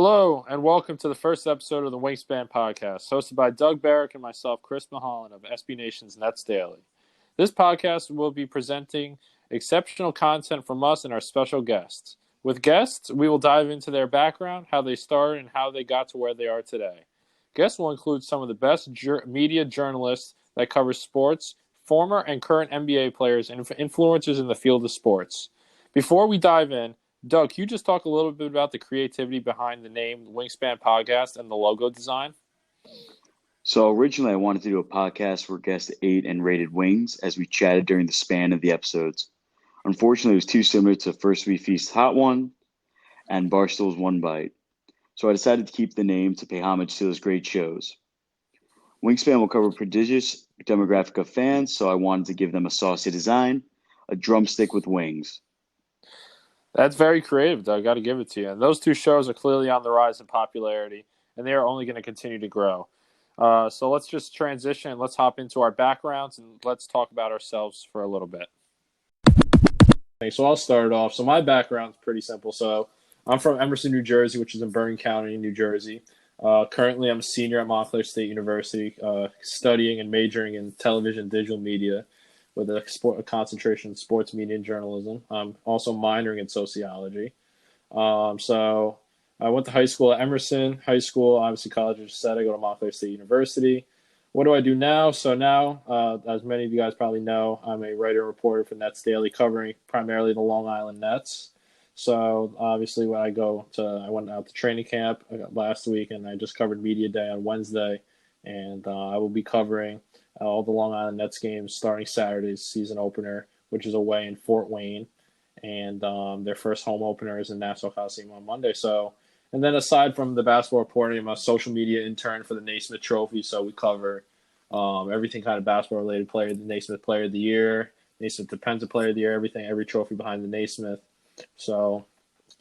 Hello, and welcome to the first episode of the Wingspan podcast, hosted by Doug Barrick and myself, Chris Mahalan of SB Nation's Nets Daily. This podcast will be presenting exceptional content from us and our special guests. With guests, we will dive into their background, how they started, and how they got to where they are today. Guests will include some of the best media journalists that cover sports, former and current NBA players, and influencers in the field of sports. Before we dive in, Doug, can you just talk a little bit about the creativity behind the name Wingspan Podcast and the logo design? So originally I wanted to do a podcast where guests ate and rated wings as we chatted during the span of the episodes. Unfortunately, it was too similar to First We Feast Hot One and Barstool's One Bite. So I decided to keep the name to pay homage to those great shows. Wingspan will cover a prodigious demographic of fans, so I wanted to give them a saucy design, a drumstick with wings. That's very creative, Doug. Got to give it to you. And those two shows are clearly on the rise in popularity, and they are only going to continue to grow. So let's just transition. Let's hop into our backgrounds, and let's talk about ourselves for a little bit. Okay, so I'll start it off. So my background's pretty simple. So I'm from Emerson, New Jersey, which is in Bergen County, New Jersey. Currently, I'm a senior at Montclair State University, studying and majoring in television digital media, with a concentration in sports media and journalism. I'm also minoring in sociology. So I went to high school at Emerson High School. Obviously, college, as said, I go to Montclair State University. What do I do now? So now, as many of you guys probably know, I'm a writer and reporter for Nets Daily, covering primarily the Long Island Nets. So obviously, when I went out to training camp last week, and I just covered Media Day on Wednesday, and I will be covering all the Long Island Nets games starting Saturday's season opener, which is away in Fort Wayne, and their first home opener is in Nassau Coliseum on Monday. So, and then aside from the basketball reporting, I'm a social media intern for the Naismith Trophy, so we cover everything kind of basketball related. The Naismith Player of the Year, Naismith Defensive Player of the Year, every trophy behind the Naismith. So,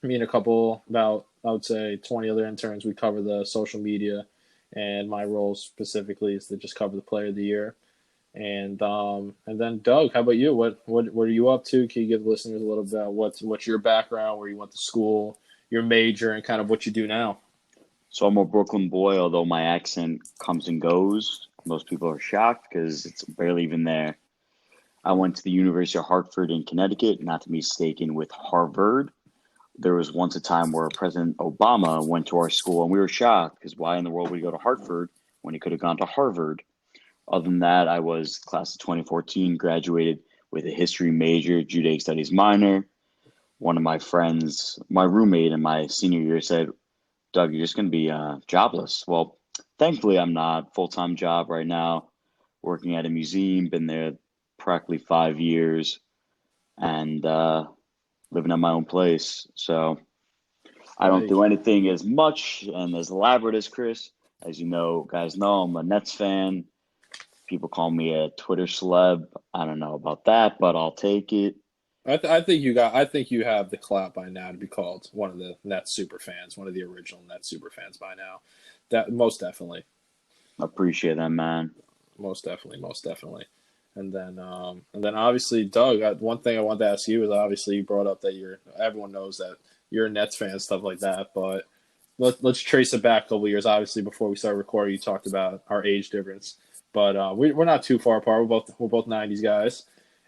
me and about I would say 20 other interns, we cover the social media. And my role specifically is to just cover the Player of the Year. And then Doug, how about you? What are you up to? Can you give the listeners a little bit about what's your background, where you went to school, your major, and kind of what you do now? So I'm a Brooklyn boy, although my accent comes and goes. Most people are shocked because it's barely even there. I went to the University of Hartford in Connecticut, not to be mistaken with Harvard. There was once a time where President Obama went to our school, and we were shocked because why in the world would he go to Hartford when he could have gone to Harvard? Other than that, I was class of 2014, graduated with a history major, Judaic studies minor. One of my friends, my roommate in my senior year said, Doug, you're just going to be jobless. Well, thankfully, I'm not. Full-time job right now, working at a museum, been there practically 5 years, and living at my own place. So I don't do anything as much and as elaborate as Chris. As you know, guys know, I'm a Nets fan. People call me a Twitter celeb. I don't know about that, but I'll take it. I think you have the clout by now to be called one of the Nets super fans, one of the original Nets super fans by now. That most definitely. Appreciate that, man. Most definitely. And then obviously, Doug, one thing I wanted to ask you is obviously you brought up that everyone knows that you're a Nets fan, stuff like that. But let's trace it back a couple of years. Obviously, before we started recording, you talked about our age difference, but we're not too far apart. We're both 90s guys,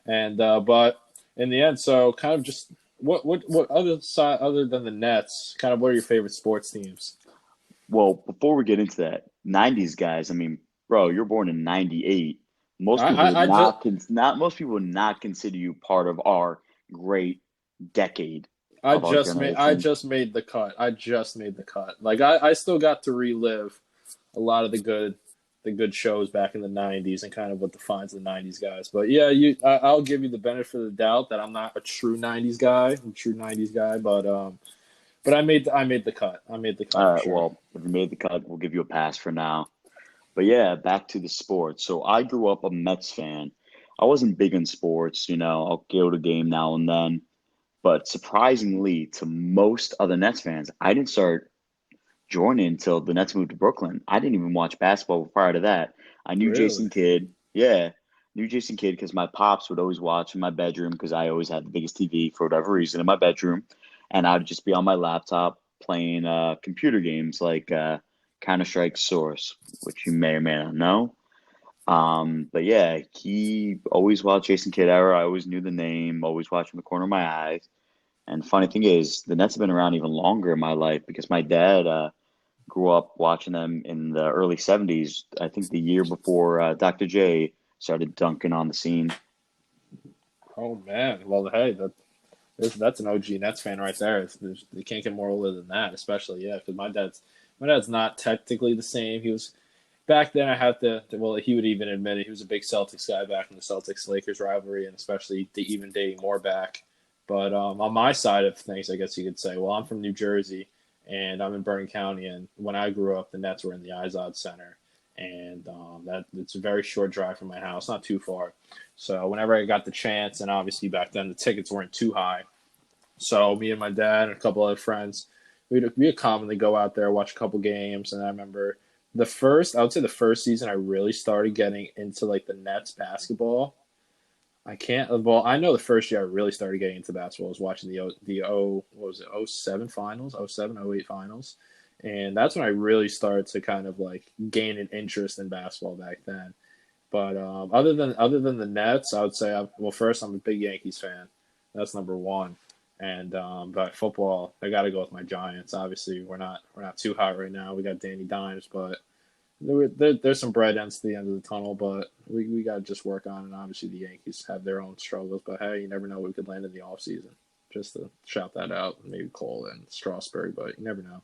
and but in the end, so kind of just what other than the Nets, kind of what are your favorite sports teams? Well, before we get into that, 90s guys. I mean, bro, you're born in 98. Most people would not consider you part of our great decade. I just made the cut. Like I still got to relive a lot of the good shows back in the 90s and kind of what defines the 90s guys. But yeah, I'll give you the benefit of the doubt that I'm not a true 90s guy. But I made the cut. All right, sure. Well, if you made the cut, we'll give you a pass for now. But yeah, back to the sports. So I grew up a Mets fan. I wasn't big in sports, I'll go to a game now and then. But surprisingly, to most other Nets fans, I didn't start joining until the Nets moved to Brooklyn. I didn't even watch basketball prior to that. I knew Really? Jason Kidd. Yeah, knew Jason Kidd because my pops would always watch in my bedroom because I always had the biggest TV for whatever reason in my bedroom. And I'd just be on my laptop playing computer games like Counter-Strike Source, which you may or may not know. But yeah, he always watched Jason Kidd era. I always knew the name, always watched from the corner of my eyes. And the funny thing is, the Nets have been around even longer in my life because my dad grew up watching them in the early 70s, I think the year before Dr. J started dunking on the scene. Oh man, well hey, that's an OG Nets fan right there. You can't get more older than that, especially because my dad's not technically the same. He was back then. I had to well, he would even admit it. He was a big Celtics guy back in the Celtics Lakers rivalry, and especially even dating more back. But on my side of things, I guess you could say, well, I'm from New Jersey, and I'm in Bergen County, and when I grew up, the Nets were in the Izod Center, and that it's a very short drive from my house, not too far. So whenever I got the chance, and obviously back then the tickets weren't too high, so me and my dad and a couple other friends, we'd commonly go out there, watch a couple games, and I remember I would say the first season I really started getting into like the Nets basketball. I know the first year I really started getting into basketball was watching what was it, '07 finals, '08 finals. And that's when I really started to kind of like gain an interest in basketball back then. But other than the Nets, I would say first I'm a big Yankees fan. That's number one. And but football, I got to go with my Giants. Obviously, we're not too hot right now. We got Danny Dimes, but there's some bright ends to the end of the tunnel. But we got to just work on it. Obviously, the Yankees have their own struggles, but hey, you never know what we could land in the offseason. Just to shout that out, maybe Cole and Strasburg, but you never know.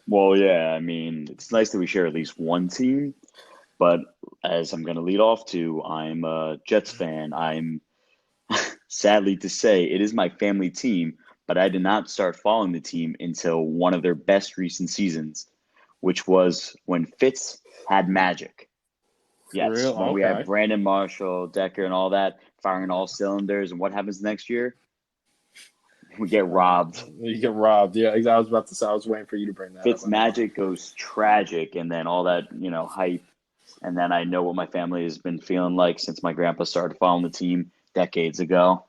Well, yeah, I mean, it's nice that we share at least one team, but as I'm going to lead off to, I'm a Jets fan. I'm sadly to say it is my family team, but I did not start following the team until one of their best recent seasons, which was when Fitz had magic. For Yes, real? when we had Okay. Brandon Marshall, Decker, and all that firing all cylinders. And what happens next year? We get robbed. You get robbed. Yeah, I was about to say. I was waiting for you to bring that up. Fitz magic goes tragic, and then all that, hype. And then I know what my family has been feeling like since my grandpa started following the team decades ago.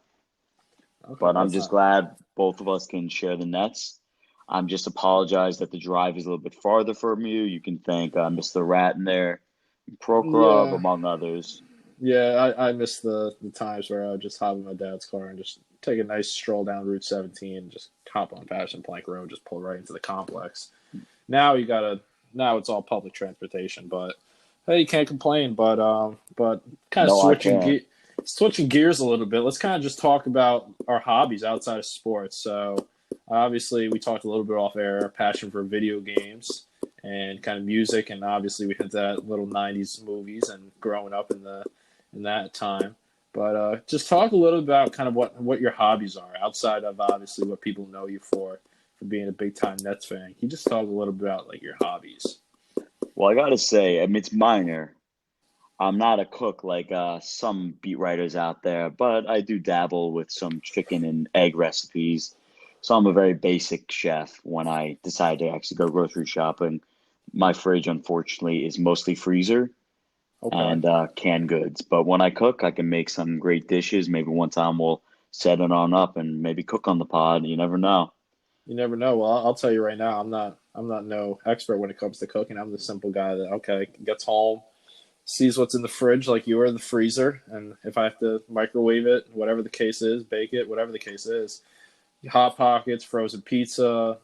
Okay, But I'm that's just not. glad both of us can share the Nets. I'm just apologize that the drive is a little bit farther from you. You can thank Mr. Rat in there, Prokhorov, Yeah, among others. yeah. I miss the times where I would just hop in my dad's car and just take a nice stroll down Route 17, and just hop on Passion Plank Road, just pull right into the complex. Now you gotta. Now it's all public transportation, but hey, you can't complain. But kind of No, I can't. switching gears a little bit. Let's kind of just talk about our hobbies outside of sports. So obviously, we talked a little bit off air, our passion for video games and kind of music, and obviously we had that little '90s movies and growing up in that time. But just talk a little about kind of what your hobbies are outside of obviously what people know you for being a big time Nets fan. Can you just talk a little bit about like your hobbies? Well, I gotta say, I mean, it's minor. I'm not a cook like some beat writers out there, but I do dabble with some chicken and egg recipes. So I'm a very basic chef when I decide to actually go grocery shopping. My fridge, unfortunately, is mostly freezer Okay. and canned goods. But when I cook, I can make some great dishes. Maybe one time we'll set it on up and maybe cook on the pod. You never know. You never know. Well, I'll tell you right now, I'm not no expert when it comes to cooking. I'm the simple guy that gets home, sees what's in the fridge like you are in the freezer, and if I have to microwave it, whatever the case is, bake it, whatever the case is, hot pockets, frozen pizza.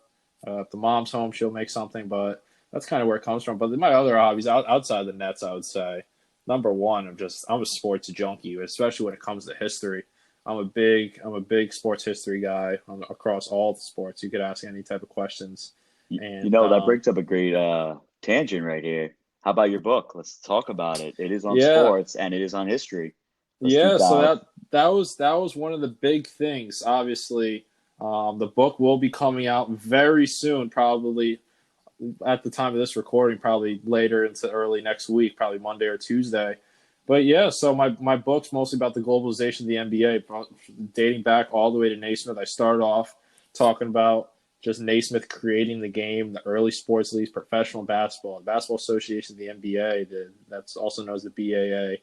If the mom's home, she'll make something, but that's kind of where it comes from. But my other hobbies outside the Nets, I would say, number one, I'm a sports junkie, especially when it comes to history. I'm a big sports history guy across all the sports. You could ask any type of questions, and That brings up a great tangent right here. How about your book? Let's talk about it. It is on yeah, sports and it is on history. Let's deep yeah. So dive. that was one of the big things. Obviously, the book will be coming out very soon, probably at the time of this recording, probably later into early next week, probably Monday or Tuesday. But yeah, so my book's mostly about the globalization of the NBA, dating back all the way to Naismith. I started off talking about just Naismith creating the game, the early sports leagues, professional basketball, the Basketball Association of the NBA, that's also known as the BAA,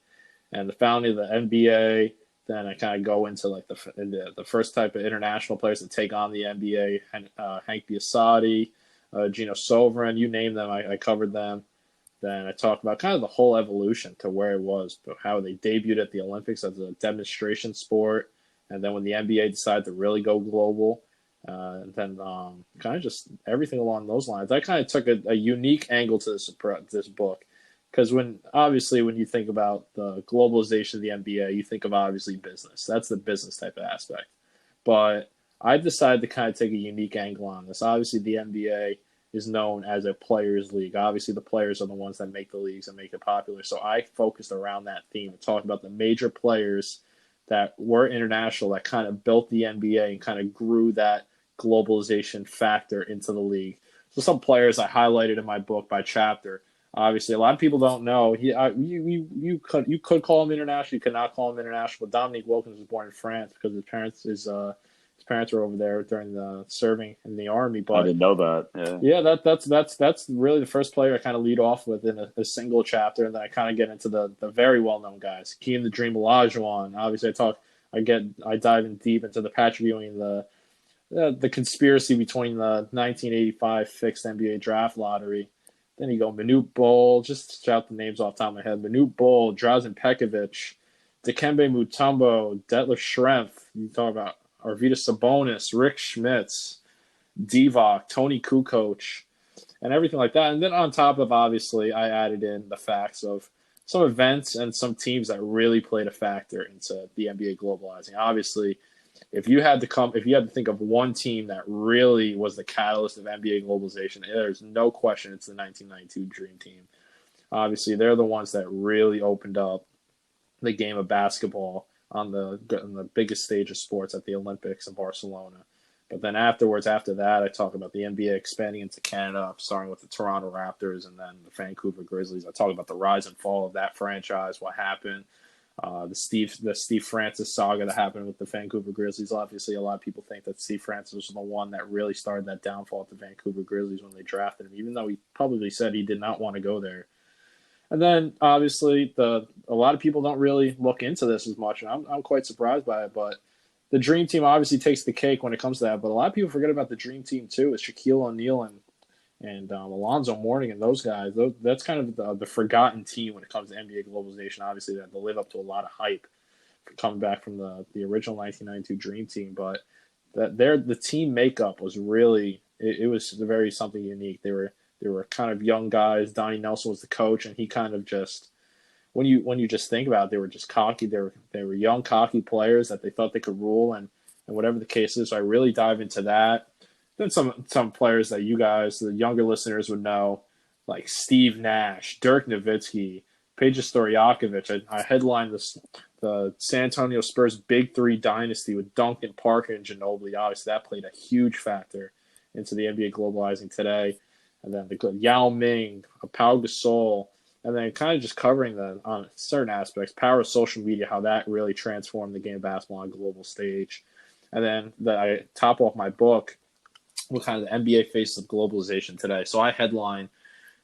and the founding of the NBA, Then I kind of go into like the first type of international players that take on the NBA, Hank Biasati, Gino Sovereign, you name them, I covered them. Then I talked about kind of the whole evolution to where it was, but how they debuted at the Olympics as a demonstration sport, and then when the NBA decided to really go global, and then kind of just everything along those lines. I kind of took a unique angle to this book, because when you think about the globalization of the NBA, you think of obviously business. That's the business type of aspect. But I decided to kind of take a unique angle on this. Obviously, the NBA is known as a players' league. Obviously, the players are the ones that make the leagues and make it popular. So I focused around that theme and talked about the major players that were international that kind of built the NBA and kind of grew that globalization factor into the league. So some players I highlighted in my book by chapter. Obviously, a lot of people don't know. You could call him international. You could not call him international. But Dominique Wilkins was born in France because his parents were over there during the serving in the army. But I didn't know that. Yeah, that's really the first player I kind of lead off with in a single chapter, and then I kind of get into the very well known guys. Keem the Dream Olajuwon. Obviously, I dive in deep into the Patrick Ewing, the conspiracy between the 1985 fixed NBA draft lottery. Then you go Manute Bol, just shout the names off the top of my head. Manute Bol, Drazen Pekovic, Dikembe Mutombo, Detlef Schrempf. You talk about Arvydas Sabonis, Rick Schmitz, Divock, Tony Kukoc, and everything like that. And then on top of, obviously, I added in the facts of some events and some teams that really played a factor into the NBA globalizing. Obviously, if you had to think of one team that really was the catalyst of NBA globalization, there's no question it's the 1992 Dream Team. Obviously, they're the ones that really opened up the game of basketball on the biggest stage of sports at the Olympics in Barcelona. But then after that, I talk about the NBA expanding into Canada, starting with the Toronto Raptors and then the Vancouver Grizzlies. I talk about the rise and fall of that franchise, what happened, the Steve Francis saga that happened with the Vancouver Grizzlies. Obviously, a lot of people think that Steve Francis was the one that really started that downfall at the Vancouver Grizzlies when they drafted him, even though he publicly said he did not want to go there. And then, obviously, a lot of people don't really look into this as much, and I'm quite surprised by it, but the Dream Team obviously takes the cake when it comes to that, but a lot of people forget about the Dream Team too. It's Shaquille O'Neal and Alonzo Mourning and those guys. That's kind of the forgotten team when it comes to NBA globalization. Obviously, they live up to a lot of hype coming back from the original 1992 Dream Team, but the team makeup was really it was very something unique. They were kind of young guys. Donnie Nelson was the coach, and he kind of just. When you just think about it, they were just cocky. They were young, cocky players that they thought they could rule, and whatever the case is. So I really dive into that. Then some players that you guys, the younger listeners, would know, like Steve Nash, Dirk Nowitzki, Peja Stojakovic. I headlined the San Antonio Spurs Big Three dynasty with Duncan, Parker, and Ginobili. Obviously, that played a huge factor into the NBA globalizing today. And then the good Yao Ming, Pau Gasol. And then kind of just covering on certain aspects, power of social media, how that really transformed the game of basketball on a global stage. And then I top off my book with kind of the NBA faces of globalization today. So I headline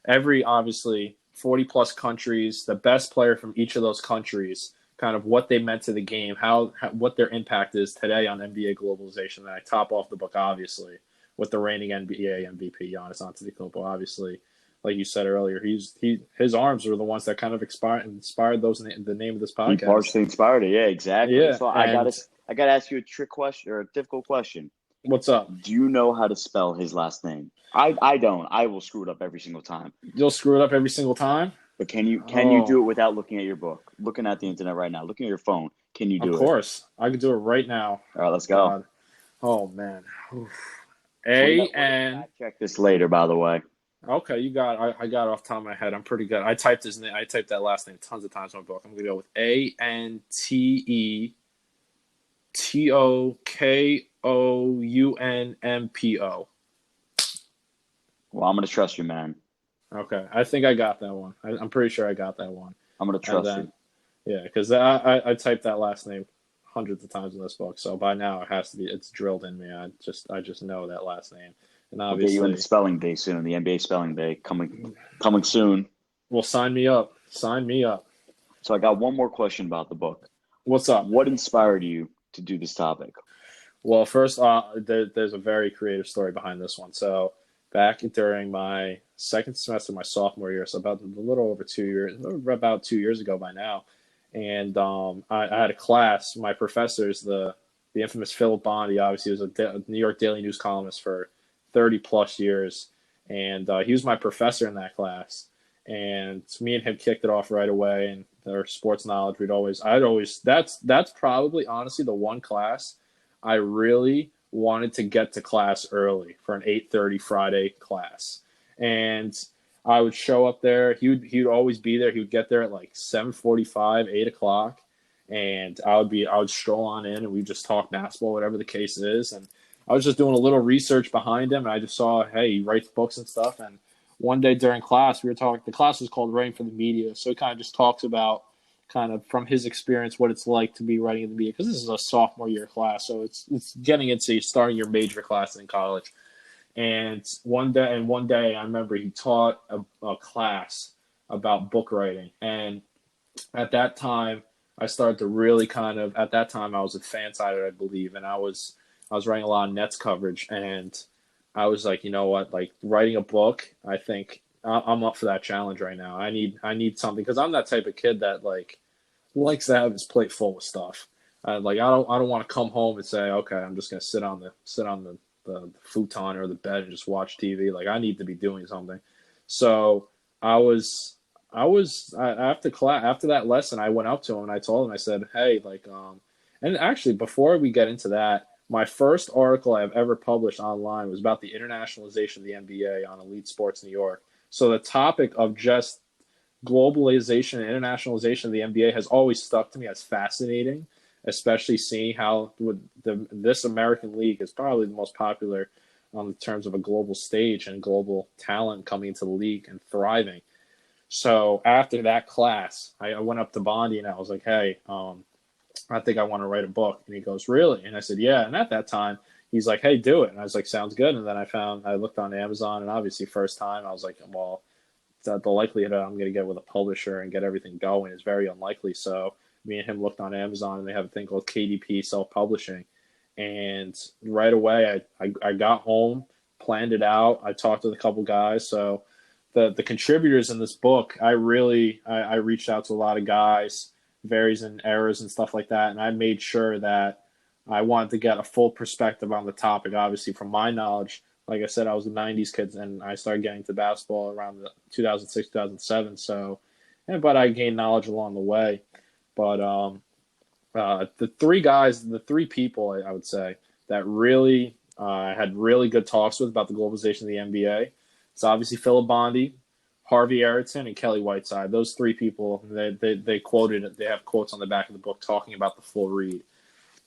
obviously, 40-plus countries, the best player from each of those countries, kind of what they meant to the game, what their impact is today on NBA globalization. And I top off the book, obviously, with the reigning NBA MVP, Giannis Antetokounmpo, obviously. Like you said earlier, his arms were the ones that kind of inspired those in the name of this podcast. He partially inspired it, yeah, exactly. Yeah, so I gotta ask you a trick question or a difficult question. What's up? Do you know how to spell his last name? I don't. I will screw it up every single time. You'll screw it up every single time? But can you do it without looking at your book? Looking at the internet right now, looking at your phone, can you do it? Of course. I can do it right now. All right, let's go. Oh man. Check this later, by the way. Okay, I got it off the top of my head. I'm pretty good. I typed his name. I typed that last name tons of times in my book. I'm gonna go with ANTETOKOUNMPO. Well, I'm gonna trust you, man. Okay, I think I got that one. I'm pretty sure I got that one. I'm gonna trust you. Yeah, because I typed that last name hundreds of times in this book, so by now it's drilled in me. I just know that last name. And obviously, we'll get you in the spelling bee soon. The NBA spelling bee coming soon. Well, sign me up. Sign me up. So I got one more question about the book. What's up? What inspired you to do this topic? Well, first, there's a very creative story behind this one. So, back during my second semester, my sophomore year, so about a little over 2 years, about 2 years ago by now, and I had a class. My professor is the infamous Philip Bondi. Obviously, he was a New York Daily News columnist for 30 plus years, and he was my professor in that class. And me and him kicked it off right away. And our sports knowledge, that's probably honestly the one class I really wanted to get to class early for an 8:30 Friday class. And I would show up there. He would always be there. He would get there at like 7:45, 8 o'clock, and I would stroll on in, and we just talk basketball, whatever the case is. And I was just doing a little research behind him, and I just saw, hey, he writes books and stuff. And one day during class, we were talking. The class was called Writing for the Media, so he kind of just talks about kind of from his experience what it's like to be writing in the media, because this is a sophomore year class, so it's getting into starting your major class in college. And one day I remember he taught a class about book writing. And at that time I started to really at that time I was at Fansided, I believe, and I was writing a lot of Nets coverage. And I was like, you know what, like writing a book, I think I'm up for that challenge right now. I need something, because I'm that type of kid that like likes to have his plate full with stuff. Like I don't want to come home and say, okay, I'm just gonna sit on the futon or the bed and just watch TV. Like I need to be doing something. So after class, after that lesson, I went up to him and I told him, I said, hey, and actually before we get into that, my first article I've ever published online was about the internationalization of the NBA on Elite Sports New York. So the topic of just globalization and internationalization of the NBA has always stuck to me as fascinating, especially seeing how this American league is probably the most popular in terms of a global stage and global talent coming into the league and thriving. So after that class, I went up to Bondi and I was like, hey, I think I want to write a book. And he goes, really? And I said, yeah. And at that time, he's like, hey, do it. And I was like, sounds good. And then I looked on Amazon, and obviously first time I was like, well, the likelihood that I'm going to get with a publisher and get everything going is very unlikely. So me and him looked on Amazon, and they have a thing called KDP self-publishing. And right away, I got home, planned it out. I talked with a couple guys. So the contributors in this book, I reached out to a lot of guys, varies in eras and stuff like that. And I made sure that I wanted to get a full perspective on the topic. Obviously, from my knowledge, like I said, I was a 90s kid, and I started getting to basketball around 2006, 2007. So, but I gained knowledge along the way. But the three people, I would say, that really had really good talks with about the globalization of the NBA. It's obviously Philip Bondi, Harvey Erickson, and Kelly Whiteside. Those three people, they quoted it. They have quotes on the back of the book talking about the full read.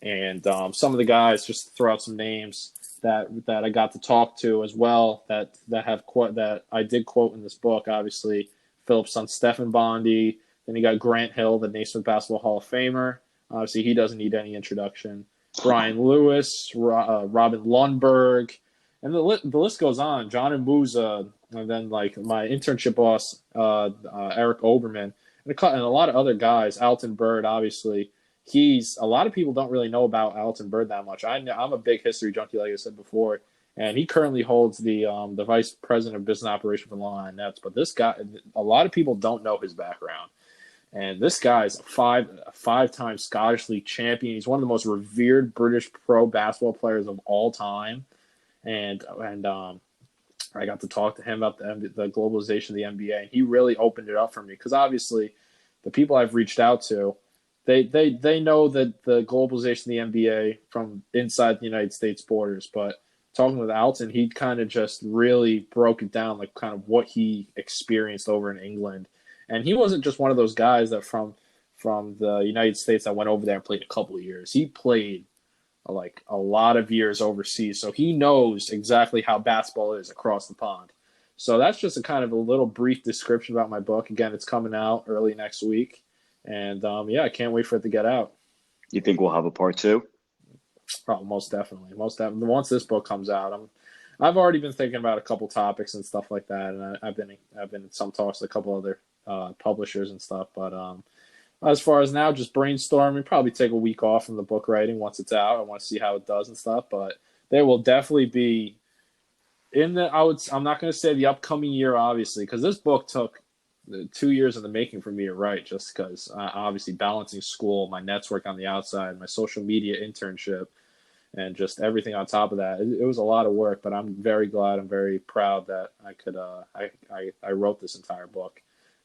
And some of the guys, just to throw out some names that I got to talk to as well, that I did quote in this book. Obviously, Philip's son Stephen Bondi. Then you got Grant Hill, the Naismith Basketball Hall of Famer. Obviously, he doesn't need any introduction. Brian Lewis, Robin Lundberg, and the list goes on. John and Musa, and then like my internship boss, Eric Oberman, and a lot of other guys. Alton Bird, obviously. A lot of people don't really know about Alton Bird that much. I'm a big history junkie, like I said before, and he currently holds the vice president of business operation for the Long Island Nets. But this guy, a lot of people don't know his background. And this guy is a five-time Scottish League champion. He's one of the most revered British pro basketball players of all time. And I got to talk to him about the globalization of the NBA. And he really opened it up for me, because obviously the people I've reached out to, they know that the globalization of the NBA from inside the United States borders. But talking with Alton, he kind of just really broke it down, like kind of what he experienced over in England. And he wasn't just one of those guys that from the United States that went over there and played a couple of years. He played like a lot of years overseas, so he knows exactly how basketball is across the pond. So that's just a kind of a little brief description about my book. Again, it's coming out early next week, and I can't wait for it to get out. You think we'll have a part two? Oh, most definitely. Once this book comes out, I've already been thinking about a couple topics and stuff like that, and I've been in some talks with a couple other publishers and stuff. But As far as now, just brainstorming. Probably take a week off from the book writing once it's out. I want to see how it does and stuff. But there will definitely be in the. I'm not going to say the upcoming year, obviously, because this book took 2 years in the making for me to write. Just because obviously balancing school, my network on the outside, my social media internship, and just everything on top of that. It was a lot of work, but I'm very glad. I'm very proud that I could. I wrote this entire book,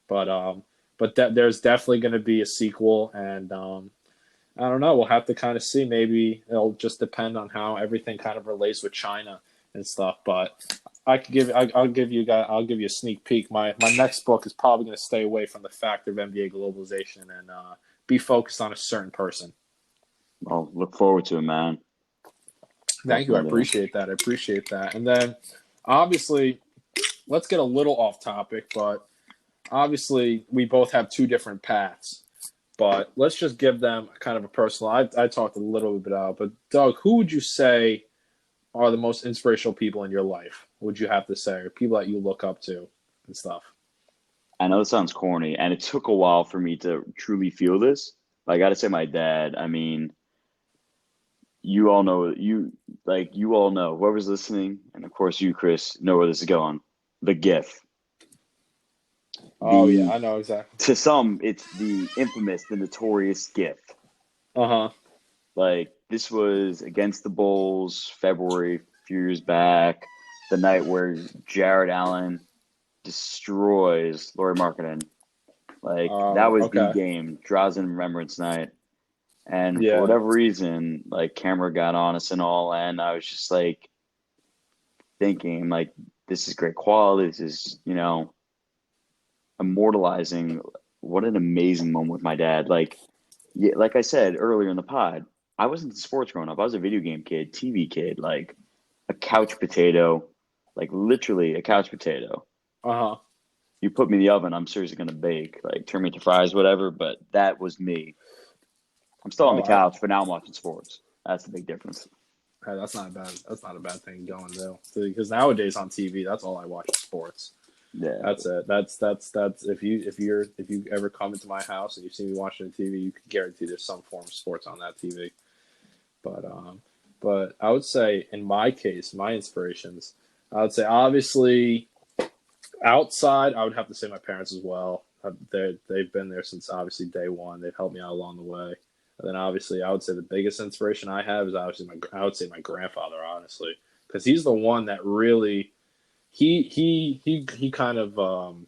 but there's definitely going to be a sequel, and I don't know. We'll have to kind of see. Maybe it'll just depend on how everything kind of relates with China and stuff. But I'll give you a sneak peek. My next book is probably going to stay away from the factor of NBA globalization and be focused on a certain person. Well, look forward to it, man. Thank you. I appreciate that. And then, obviously, let's get a little off topic, but obviously, we both have two different paths. But let's just give them kind of a personal. I talked a little bit about, but Doug, who would you say are the most inspirational people in your life? Would you have to say, or people that you look up to and stuff? I know it sounds corny, and it took a while for me to truly feel this. But I got to say, my dad. I mean, you all know whoever's listening, and of course you, Chris, know where this is going. The GIF. Oh yeah, I know exactly. To some, it's the infamous, the notorious GIF. Like, this was against the Bulls, February, a few years back, the night where Jared Allen destroys Lauri Markkanen. Like, that was the game, Draws in Remembrance Night. And for whatever reason, like, camera got on us and all, and I was just, like, thinking, like, this is great quality. This is, immortalizing. What an amazing moment with my dad. Like I said earlier in the pod, I wasn't into sports growing up. I was a video game kid, TV kid, like a couch potato, like literally a couch potato. You put me in the oven, I'm seriously going to bake, like turn me into fries, whatever. But that was me. I'm still on the couch, but now I'm watching sports. That's the big difference. Hey, that's not a bad thing going though. Because nowadays on TV, that's all I watch is sports. Yeah, that's it. That's if you ever come into my house and you see me watching the TV, you can guarantee there's some form of sports on that TV. But I would say in my case, my inspirations, I would say obviously outside, I would have to say my parents as well. They've been there since obviously day one. They've helped me out along the way. And then obviously, I would say the biggest inspiration I have is obviously my grandfather, honestly, because he's the one that really. He kind of I don't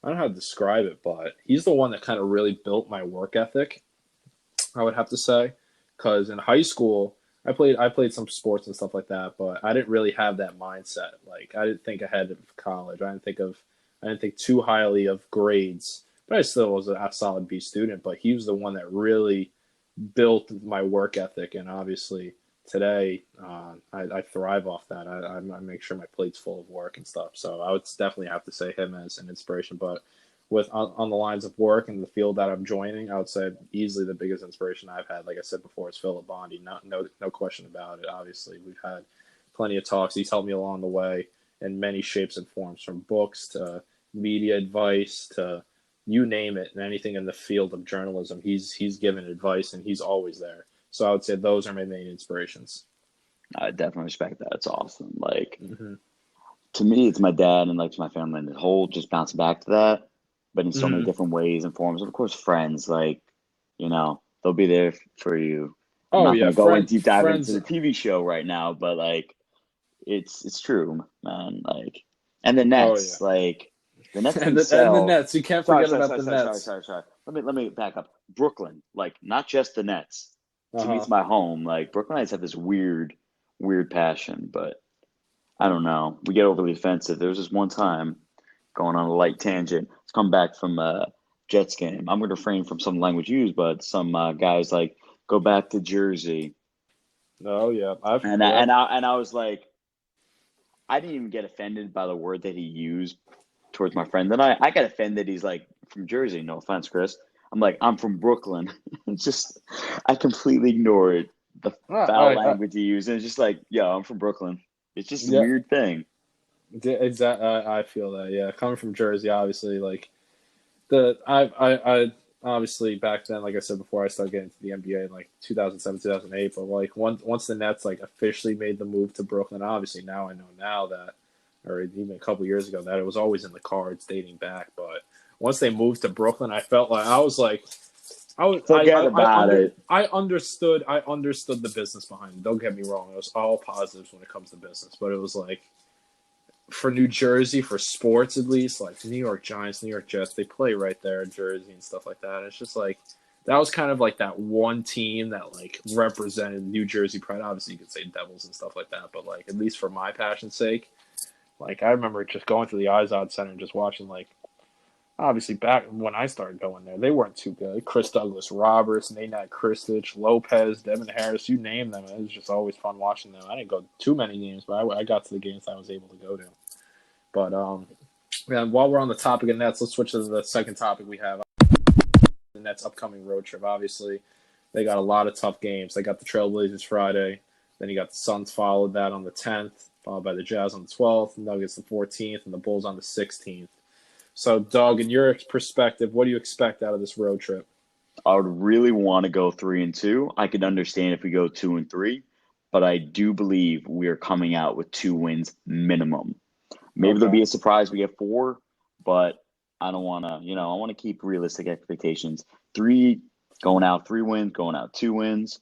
know how to describe it, but he's the one that kind of really built my work ethic. I would have to say, because in high school I played some sports and stuff like that, but I didn't really have that mindset. Like I didn't think ahead of college. I didn't think too highly of grades, but I still was a solid B student. But he was the one that really built my work ethic, and obviously. Today, I thrive off that. I make sure my plate's full of work and stuff. So I would definitely have to say him as an inspiration. But with on the lines of work and the field that I'm joining, I would say easily the biggest inspiration I've had, like I said before, is Philip Bondi. No question about it. Obviously, we've had plenty of talks. He's helped me along the way in many shapes and forms, from books to media advice to you name it, and anything in the field of journalism. He's given advice, and he's always there. So I would say those are my main inspirations. I definitely respect that. It's awesome. Like, to me, it's my dad and like to my family, and the whole just bouncing back to that, but in so many different ways and forms. Of course, friends, like, they'll be there for you. I'm not going to go in deep dive into the TV show right now, but like, it's true, man. Like, and the Nets, like the Nets and the Nets. You can't forget about the Nets. Sorry. Let me back up. Brooklyn, like not just the Nets. To me, it's my home. Like Brooklyn Nets have this weird passion, but I don't know. We get overly offensive. There was this one time going on a light tangent. It's come back from a Jets game. I'm going to refrain from some language used, but some guys like go back to Jersey. Oh yeah, and I was like, I didn't even get offended by the word that he used towards my friend. Then I got offended. He's like from Jersey. No offense, Chris. I'm like, I'm from Brooklyn. It's just, I completely ignored the foul language he used. And it's just like, yo, I'm from Brooklyn. It's just a weird thing. Exactly. I feel that. Yeah. Coming from Jersey, obviously, like I obviously back then, like I said before, I started getting into the NBA in like 2007, 2008. But like once the Nets like officially made the move to Brooklyn, obviously now I know now that, or even a couple years ago, that it was always in the cards dating back. But once they moved to Brooklyn, I felt like I was like, I was Forget about it. I understood the business behind it. Don't get me wrong, it was all positives when it comes to business, but it was like for New Jersey, for sports at least, like New York Giants, New York Jets, they play right there in Jersey and stuff like that. It's just like that was kind of like that one team that like represented New Jersey pride. Obviously, you could say Devils and stuff like that, but like at least for my passion's sake, like I remember just going to the Izod Center and just watching like obviously back when I started going there, they weren't too good. Chris Douglas Roberts, Nate Kristich, Lopez, Devin Harris, you name them. It was just always fun watching them. I didn't go to too many games, but I got to the games I was able to go to. But man, while we're on the topic of Nets, let's switch to the second topic we have. The Nets' upcoming road trip. Obviously, they got a lot of tough games. They got the Trailblazers Friday. Then you got the Suns followed that on the 10th, followed by the Jazz on the 12th, Nuggets the 14th, and the Bulls on the 16th. So, Doug, in your perspective, what do you expect out of this road trip? I would really want to go 3-2. I could understand if we go 2-3, but I do believe we are coming out with 2 wins minimum. Maybe there'll Okay. be a surprise we get 4, but I don't want to, I want to keep realistic expectations. 3 going out 3 wins, going out 2 wins,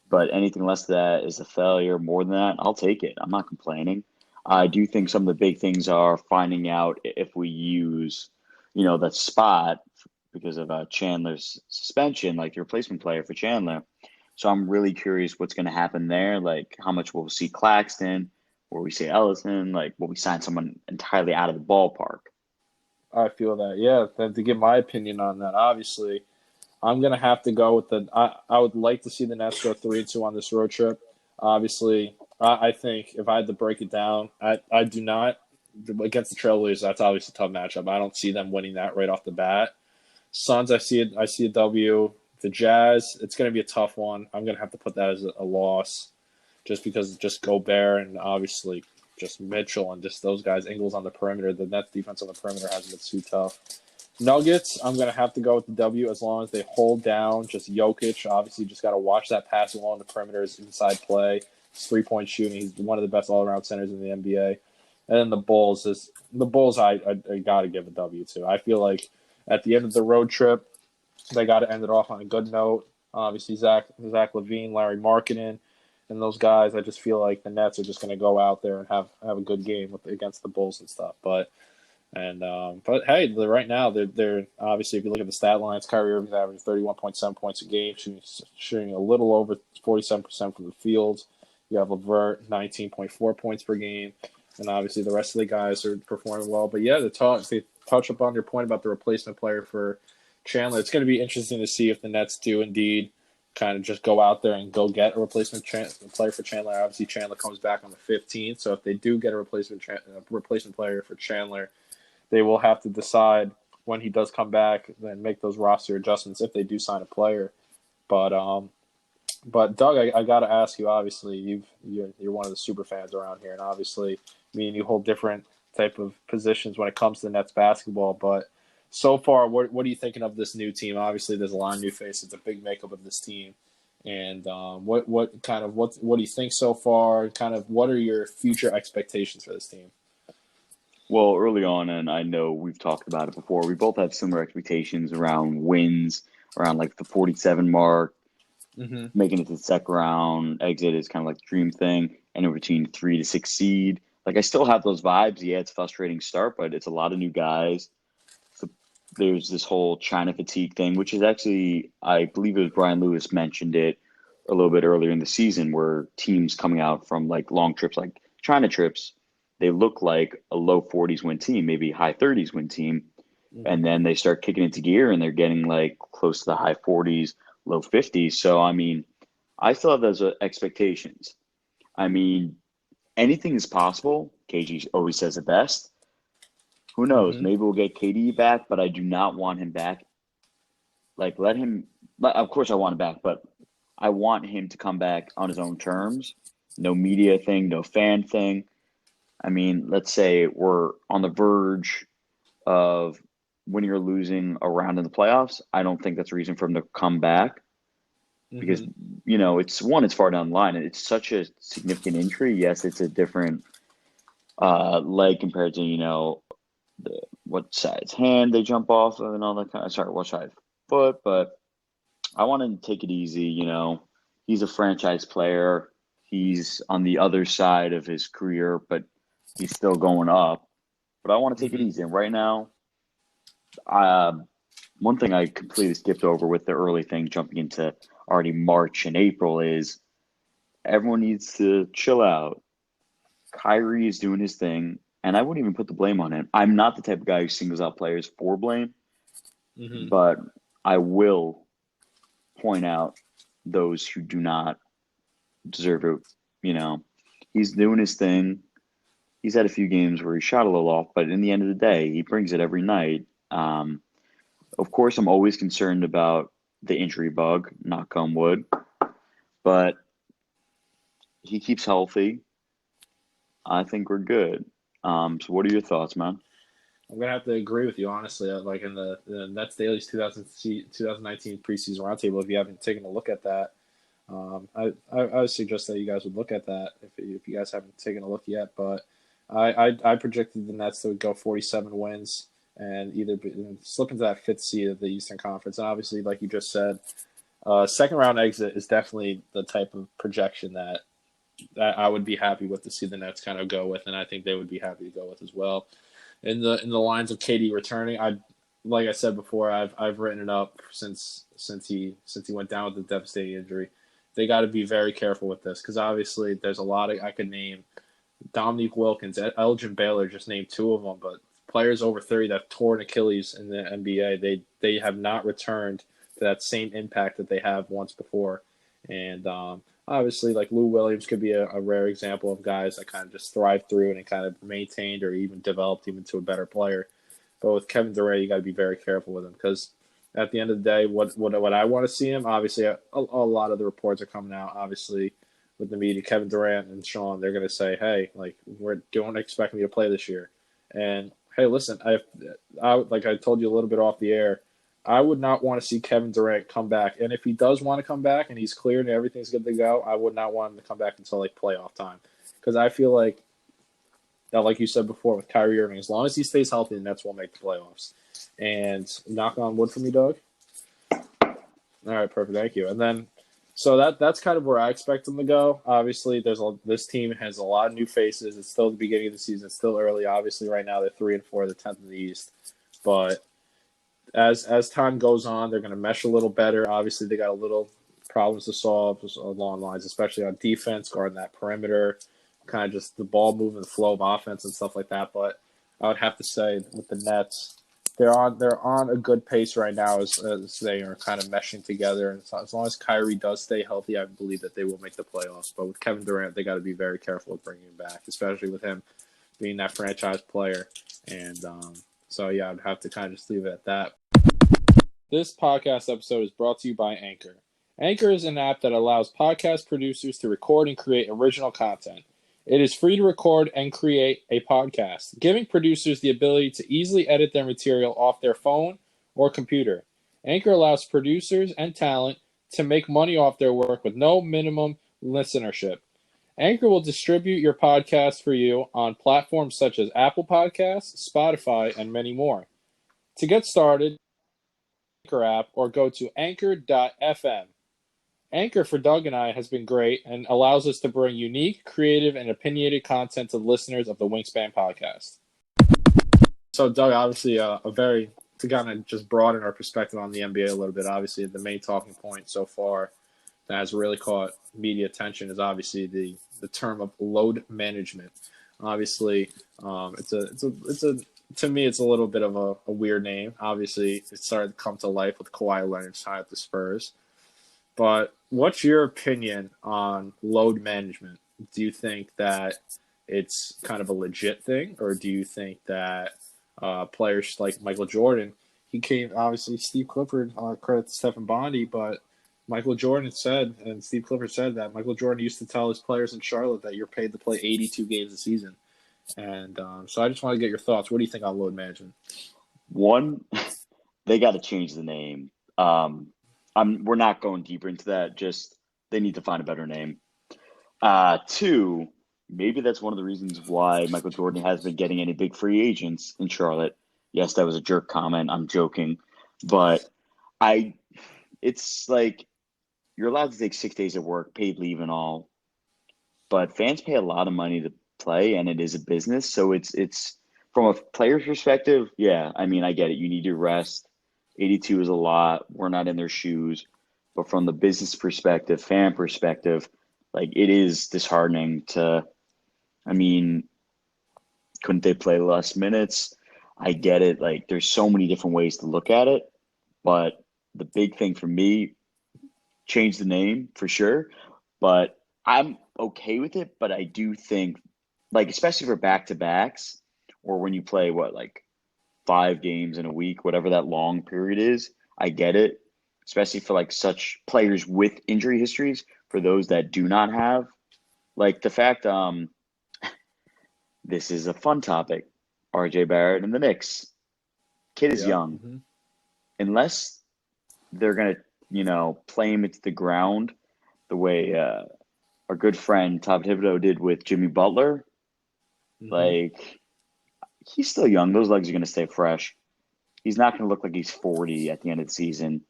but anything less than that is a failure. More than that, I'll take it. I'm not complaining. I do think some of the big things are finding out if we use, that spot because of Chandler's suspension, like the replacement player for Chandler. So I'm really curious what's going to happen there. Like how much will we see Claxton, or we see Ellison, like will we sign someone entirely out of the ballpark? I feel that. Yeah, then to give my opinion on that, obviously, I'm gonna have to go with the. I would like to see the Nets go 3-2 on this road trip. Obviously, I think if I had to break it down, I do not against the Trailblazers. That's obviously a tough matchup. I don't see them winning that right off the bat. Suns, I see it. I see a W. The Jazz, it's gonna be a tough one. I'm gonna have to put that as a loss, just because just Gobert and obviously just Mitchell and just those guys. Ingles on the perimeter. The Nets defense on the perimeter hasn't been too tough. Nuggets, I'm going to have to go with the W as long as they hold down just Jokic. Obviously, just got to watch that pass along the perimeter, his inside play, his three-point shooting. He's one of the best all-around centers in the NBA. And then the Bulls, I got to give a W to. I feel like at the end of the road trip, they got to end it off on a good note. Obviously, Zach LaVine, Larry Markkinen, and those guys. I just feel like the Nets are just going to go out there and have a good game against the Bulls and stuff. But hey, right now they're obviously if you look at the stat lines, Kyrie Irving's averaging 31.7 points a game, shooting a little over 47% from the field. You have LeVert 19.4 points per game, and obviously the rest of the guys are performing well. But yeah, they touch up on your point about the replacement player for Chandler. It's going to be interesting to see if the Nets do indeed kind of just go out there and go get a replacement player for Chandler. Obviously, Chandler comes back on the 15th, so if they do get a replacement player for Chandler, they will have to decide when he does come back and make those roster adjustments if they do sign a player. But Doug, I got to ask you. Obviously, you're one of the super fans around here, and obviously, me and you hold different type of positions when it comes to Nets basketball. But so far, what are you thinking of this new team? Obviously, there's a lot of new faces, a big makeup of this team. And what do you think so far? Kind of what are your future expectations for this team? Well, early on, and I know we've talked about it before, we both have similar expectations around wins, around like the 47 mark, Mm-hmm. making it to the second round. Exit is kind of like the dream thing, and in between 3 to 6 seed. Like I still have those vibes. Yeah, it's a frustrating start, but it's a lot of new guys. So there's this whole China fatigue thing, which is actually, I believe it was Brian Lewis mentioned it a little bit earlier in the season, where teams coming out from like long trips, like China trips, they look like a low 40s win team, maybe high 30s win team. Mm-hmm. And then they start kicking into gear and they're getting like close to the high 40s, low 50s. So, I mean, I still have those expectations. I mean, anything is possible. KG always says it best. Who knows? Mm-hmm. Maybe we'll get KD back, but I do not want him back. Like, let him, of course, I want him back, but I want him to come back on his own terms. No media thing, no fan thing. I mean, let's say we're on the verge of winning or losing a round in the playoffs, I don't think that's a reason for him to come back because, Mm-hmm. it's far down the line. It's such a significant injury. Yes, it's a different leg compared to, what side's hand they jump off of and all that kind of, sorry, what side foot, but I want to take it easy. He's a franchise player. He's on the other side of his career, but he's still going up. But I want to take it Mm-hmm. easy. And right now, uh, one thing I completely skipped over with the early thing, jumping into already March and April, is everyone needs to chill out. Kyrie is doing his thing, and I wouldn't even put the blame on him. I'm not the type of guy who singles out players for blame, Mm-hmm. but I will point out those who do not deserve it. You know, he's doing his thing. He's had a few games where he shot a little off, but in the end of the day, he brings it every night. Of course, I'm always concerned about the injury bug, knock on wood, but he keeps healthy. I think we're good. So what are your thoughts, man? I'm gonna have to agree with you honestly. Like in the Nets Daily's 2019 preseason roundtable, if you haven't taken a look at that, I would suggest that you guys would look at that if you guys haven't taken a look yet. But I predicted the Nets to go 47 wins and either slip into that fifth seed of the Eastern Conference. And obviously, like you just said, second round exit is definitely the type of projection that I would be happy with to see the Nets kind of go with, and I think they would be happy to go with as well. In the lines of KD returning, like I said before, I've written it up since he went down with the devastating injury. They got to be very careful with this because obviously there's a lot of I could name Dominique Wilkins, Elgin Baylor, just named two of them, but players over 30 that have torn Achilles in the NBA, they have not returned to that same impact that they have once before, and obviously, like Lou Williams could be a rare example of guys that kind of just thrived through and kind of maintained or even developed even to a better player. But with Kevin Durant, you got to be very careful with him because at the end of the day, what I want to see him, obviously, a lot of the reports are coming out, obviously, with the media. Kevin Durant and Sean, they're going to say, hey, like, don't expect me to play this year. And, hey, listen, like I told you a little bit off the air, I would not want to see Kevin Durant come back. And if he does want to come back and he's cleared and everything's good to go, I would not want him to come back until like playoff time. Because I feel like you said before with Kyrie Irving, as long as he stays healthy, the Nets will make the playoffs. And knock on wood for me, Doug. All right, perfect. Thank you. And then, so that's kind of where I expect them to go. Obviously, this team has a lot of new faces. It's still the beginning of the season. It's still early. Obviously, right now they're 3-4, they're 10th in the East. But as time goes on, they're going to mesh a little better. Obviously, they got a little problems to solve along lines, especially on defense, guarding that perimeter, kind of just the ball moving, the flow of offense and stuff like that. But I would have to say with the Nets, they're on a good pace right now as they are kind of meshing together. And so as long as Kyrie does stay healthy, I believe that they will make the playoffs. But with Kevin Durant, they got to be very careful with bringing him back, especially with him being that franchise player. And so, yeah, I'd have to kind of just leave it at that. This podcast episode is brought to you by Anchor. Anchor is an app that allows podcast producers to record and create original content. It is free to record and create a podcast, giving producers the ability to easily edit their material off their phone or computer. Anchor allows producers and talent to make money off their work with no minimum listenership. Anchor will distribute your podcast for you on platforms such as Apple Podcasts, Spotify, and many more. To get started, Anchor app or go to anchor.fm. Anchor for Doug and I has been great and allows us to bring unique, creative, and opinionated content to listeners of the Wingspan podcast. So, Doug, obviously, to kind of just broaden our perspective on the NBA a little bit, obviously, the main talking point so far that has really caught media attention is obviously the term of load management. Obviously, to me, it's a little bit of a weird name. Obviously, it started to come to life with Kawhi Leonard signing at the Spurs. But what's your opinion on load management? Do you think that it's kind of a legit thing, or do you think that players like Michael Jordan, he came, obviously Steve Clifford, credit to Stephen Bondy, but Michael Jordan said, and Steve Clifford said that Michael Jordan used to tell his players in Charlotte that you're paid to play 82 games a season. And so I just want to get your thoughts. What do you think on load management? One, they got to change the name. We're not going deeper into that. Just they need to find a better name. Two, maybe that's one of the reasons why Michael Jordan has been getting any big free agents in Charlotte. Yes, that was a jerk comment. I'm joking, but I, it's like you're allowed to take 6 days of work, paid leave and all, but fans pay a lot of money to play, and it is a business. So it's from a player's perspective. Yeah, I mean, I get it. You need your rest. 82 is a lot. We're not in their shoes, but from the business perspective, fan perspective, like it is disheartening to. I mean, couldn't they play less minutes? I get it. Like, there's so many different ways to look at it, but the big thing for me, change the name for sure. But I'm okay with it. But I do think, like, especially for back to backs, or when you play what, like 5 games in a week, whatever that long period is, I get it. Especially for like such players with injury histories, for those that do not have, like the fact, this is a fun topic. RJ Barrett and the Knicks. Kid is Yeah. young. Unless they're gonna, play him into the ground the way our good friend Tom Thibodeau did with Jimmy Butler. Like, he's still young. Those legs are gonna stay fresh. He's not gonna look like he's 40 at the end of the season.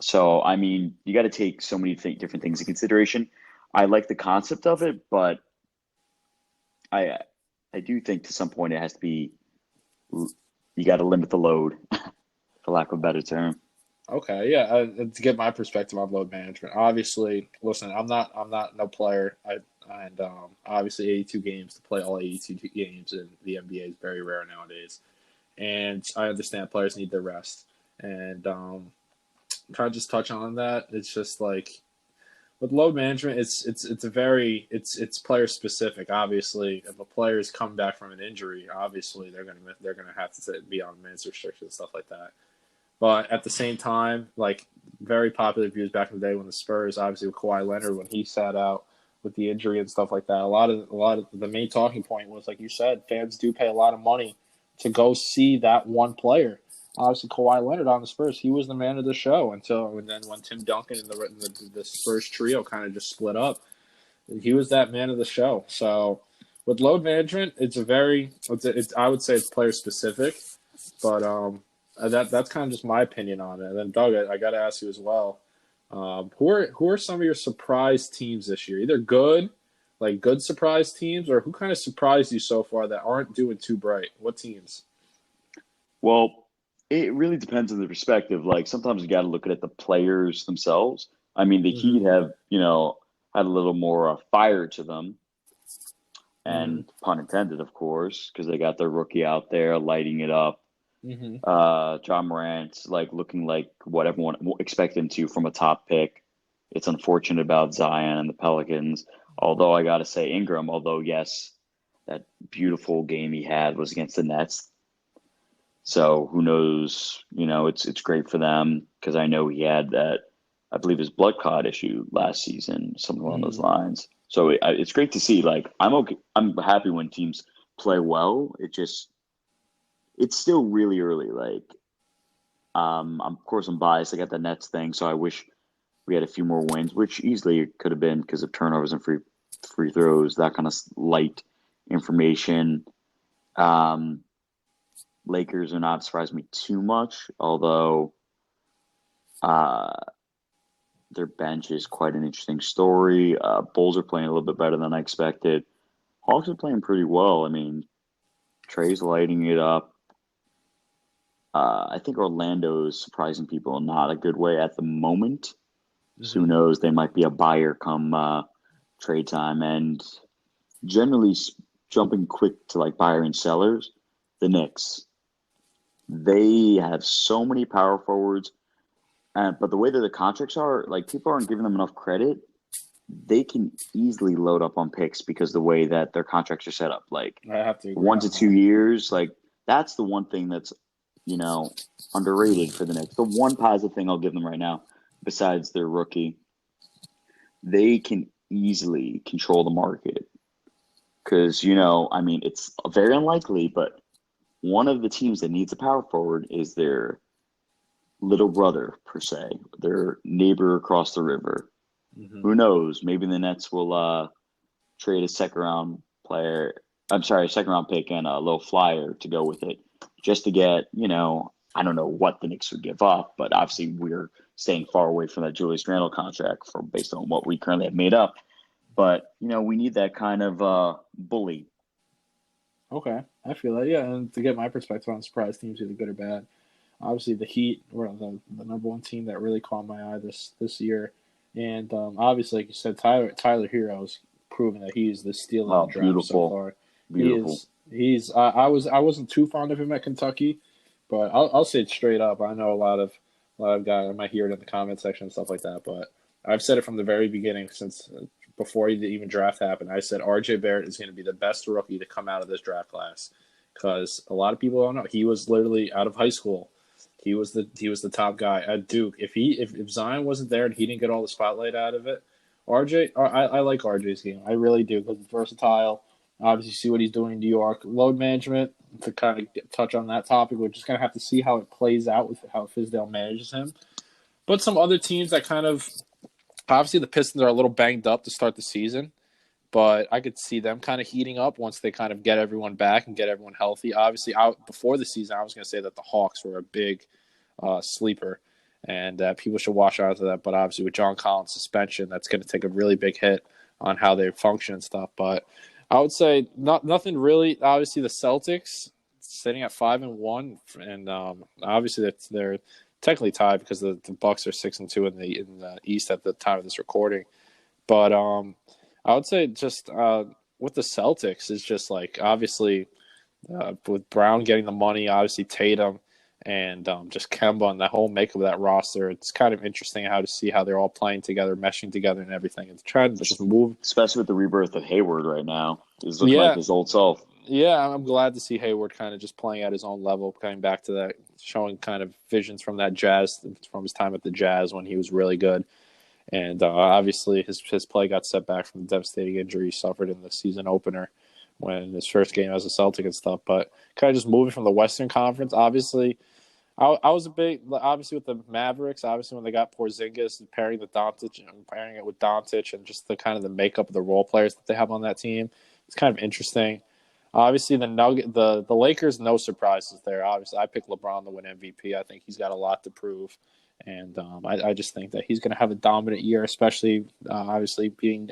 So, I mean, you got to take so many different things in consideration. I like the concept of it, but I I do think to some point it has to be, you got to limit the load, for lack of a better term. Okay, yeah. To get my perspective on load management, obviously, listen, I'm not no player. And obviously, 82 games to play all 82 games in the NBA is very rare nowadays. And I understand players need their rest. And trying to just touch on that, it's just like with load management, it's a very it's player specific. Obviously, if a player is coming back from an injury, obviously they're gonna have to be on minutes restrictions and stuff like that. But at the same time, like very popular views back in the day when the Spurs, obviously with Kawhi Leonard when he sat out with the injury and stuff like that, a lot of the main talking point was like you said, fans do pay a lot of money to go see that one player. Obviously, Kawhi Leonard on the Spurs, he was the man of the show and then when Tim Duncan and the Spurs trio kind of just split up, he was that man of the show. So with load management, I would say it's player specific, but that's kind of just my opinion on it. And then Doug, I got to ask you as well. Who are some of your surprise teams this year? Either good, like good surprise teams, or who kind of surprised you so far that aren't doing too bright? What teams? Well, it really depends on the perspective. Like, sometimes you got to look at the players themselves. I mean, the Mm-hmm. Heat have, had a little more fire to them, Mm-hmm. and pun intended, of course, because they got their rookie out there lighting it up. Mm-hmm. John Morant, like, looking like what everyone expected him to from a top pick. It's unfortunate about Zion and the Pelicans. Although I got to say Ingram, although yes, that beautiful game he had was against the Nets. So who knows? It's great for them because I know he had that, I believe, his blood clot issue last season, something along those Mm-hmm. lines. So it's great to see. Like, I'm okay. I'm happy when teams play well. It's still really early. Like, of course I'm biased. I got the Nets thing, so I wish we had a few more wins, which easily it could have been because of turnovers and free throws, that kind of light information. Um, Lakers are not surprising me too much, although uh, their bench is quite an interesting story. Bulls are playing a little bit better than I expected. Hawks are playing pretty well. I mean, Trey's lighting it up. I think Orlando is surprising people in not a good way at the moment. So who Mm-hmm. knows? They might be a buyer come trade time. And generally, jumping quick to like buyer and sellers, the Knicks. They have so many power forwards, but the way that the contracts are, like, people aren't giving them enough credit. They can easily load up on picks because the way that their contracts are set up, like I have to agree one to on two that. years, like that's the one thing that's you know underrated for the Knicks. The one positive thing I'll give them right now, besides their rookie, they can easily control the market because I mean, it's very unlikely, but one of the teams that needs a power forward is their little brother, per se, their neighbor across the river. Hmm. Who knows? Maybe the Nets will trade a second round player. I'm sorry, a second round pick and a little flyer to go with it, just to get, I don't know what the Knicks would give up, but obviously we're staying far away from that Julius Randle contract based on what we currently have made up. But we need that kind of bully. Okay, I feel that. Yeah, and to get my perspective on surprise teams, either good or bad. Obviously, the Heat were the number one team that really caught my eye this year, and obviously, like you said, Tyler Hero's proven that he's the steal of Oh, the draft so beautiful, far. He beautiful. is. I wasn't too fond of him at Kentucky, but I'll say it straight up. I know a lot of guys. I might hear it in the comment section and stuff like that, but I've said it from the very beginning since before even draft happened. I said R.J. Barrett is going to be the best rookie to come out of this draft class because a lot of people don't know he was literally out of high school. He was the top guy at Duke. If Zion wasn't there and he didn't get all the spotlight out of it, RJ, I like RJ's game. I really do because it's versatile. Obviously, see what he's doing in New York. Load management, to kind of touch on that topic, we're just going to have to see how it plays out with how Fizdale manages him. But some other teams that kind of obviously the Pistons are a little banged up to start the season, but I could see them kind of heating up once they kind of get everyone back and get everyone healthy. Obviously, before the season, I was going to say that the Hawks were a big sleeper, and people should watch out for that. But obviously, with John Collins' suspension, that's going to take a really big hit on how they function and stuff. But I would say nothing really. Obviously, the Celtics sitting at 5-1, and obviously they're technically tied because the Bucks are 6-2 in the East at the time of this recording. But I would say just with the Celtics is just like obviously with Brown getting the money, obviously Tatum and just Kemba and that whole makeup of that roster. It's kind of interesting how to see how they're all playing together, meshing together, and everything. And trying to just move. Especially with the rebirth of Hayward right now. He's looking like Yeah, his old self. yeah, I'm glad to see Hayward kind of just playing at his own level, coming back to that, showing kind of visions from that Jazz, from his time at the Jazz when he was really good. And obviously, his play got set back from the devastating injury he suffered in the season opener when his first game as a Celtic and stuff. But kind of just moving from the Western Conference, obviously, I was a big, obviously, with the Mavericks, obviously, when they got Porzingis and pairing pairing it with Doncic and just the kind of the makeup of the role players that they have on that team, it's kind of interesting. Obviously, the Lakers, no surprises there. Obviously, I picked LeBron to win MVP. I think he's got a lot to prove. And I just think that he's going to have a dominant year, especially obviously being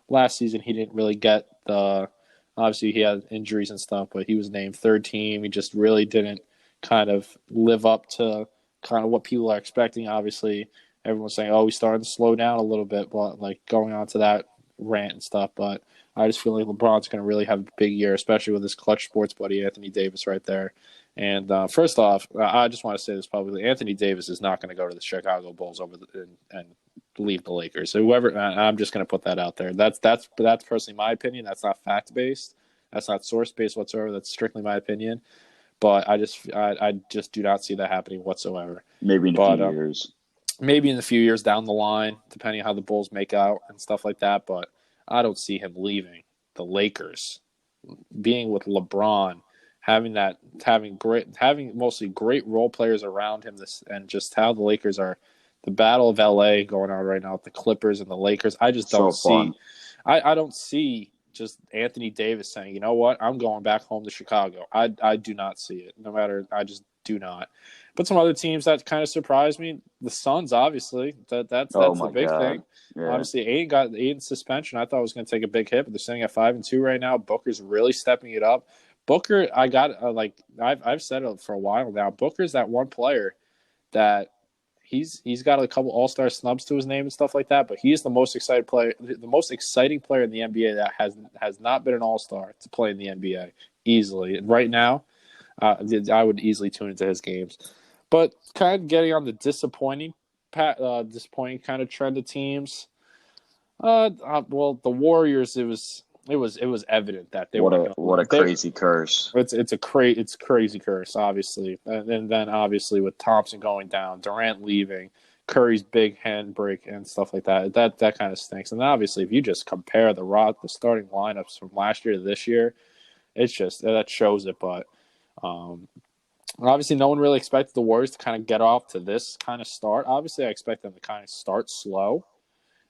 last season. He didn't really get obviously he had injuries and stuff, but he was named third team. He just really didn't kind of live up to kind of what people are expecting. Obviously, everyone's saying, oh, he's starting to slow down a little bit, but like going on to that rant and stuff. But I just feel like LeBron's going to really have a big year, especially with his clutch sports buddy, Anthony Davis, right there. And first off, I just want to say this publicly: Anthony Davis is not going to go to the Chicago Bulls and leave the Lakers. So whoever, I'm just going to put that out there. That's personally my opinion. That's not fact based. That's not source based whatsoever. That's strictly my opinion. But I just do not see that happening whatsoever. Maybe in a few But years. maybe in a few years down the line, depending on how the Bulls make out and stuff like that. But I don't see him leaving the Lakers, being with LeBron, having mostly great role players around him. And just how the Lakers are, the Battle of LA going on right now with the Clippers and the Lakers. I just So don't fun. see. I don't see just Anthony Davis saying, you know what, I'm going back home to Chicago. I do not see it. No matter, I just do not. But some other teams that kind of surprised me, the Suns, obviously. That's Oh the my big God. thing. Yeah. Obviously, Aiden's suspension. I thought was going to take a big hit, but they're sitting at 5-2 right now. Booker's really stepping it up. Booker, I got I've said it for a while now. Booker's that one player that he's got a couple All-Star snubs to his name and stuff like that, but he is the most exciting player in the NBA that has not been an All-Star to play in the NBA easily. And right now, I would easily tune into his games. But kind of getting on the disappointing kind of trend of teams. Well, the Warriors, it was evident that they What weren't a going what a to. crazy curse. It's crazy curse, obviously, and then obviously with Thompson going down, Durant leaving, Curry's big handbrake and stuff like that. That kind of stinks. And obviously, if you just compare the starting lineups from last year to this year, it's just that shows it. But Obviously, no one really expected the Warriors to kind of get off to this kind of start. Obviously, I expect them to kind of start slow.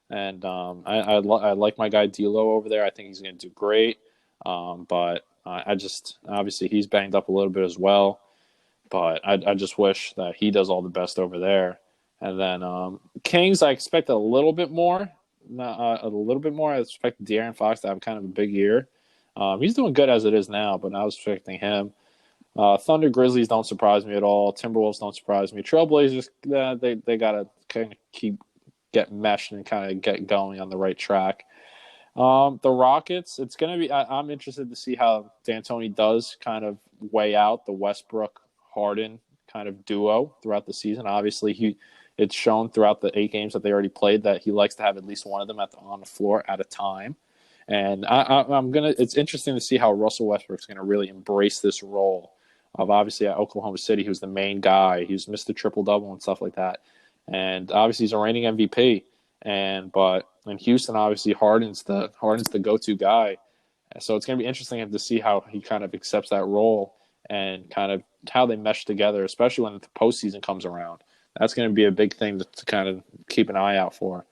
And I like my guy D'Lo over there. I think he's going to do great. But I just obviously he's banged up a little bit as well. But I just wish that he does all the best over there. And then Kings, I expect a little bit more. A little bit more. I expect De'Aaron Fox to have kind of a big year. He's doing good as it is now, but I was expecting him. Thunder, Grizzlies don't surprise me at all. Timberwolves don't surprise me. Trailblazers, they gotta kind of keep get meshed and kind of get going on the right track. The Rockets, it's gonna be. I'm interested to see how D'Antoni does kind of weigh out the Westbrook Harden kind of duo throughout the season. Obviously, it's shown throughout the 8 games that they already played that he likes to have at least one of them on the floor at a time. And I'm gonna. It's interesting to see how Russell Westbrook's gonna really embrace this role of obviously at Oklahoma City, he was the main guy. He was Mr. Triple Double and stuff like that. And obviously he's a reigning MVP. But in Houston, obviously Harden's the go-to guy. So it's going to be interesting to see how he kind of accepts that role and kind of how they mesh together, especially when the postseason comes around. That's going to be a big thing to kind of keep an eye out for.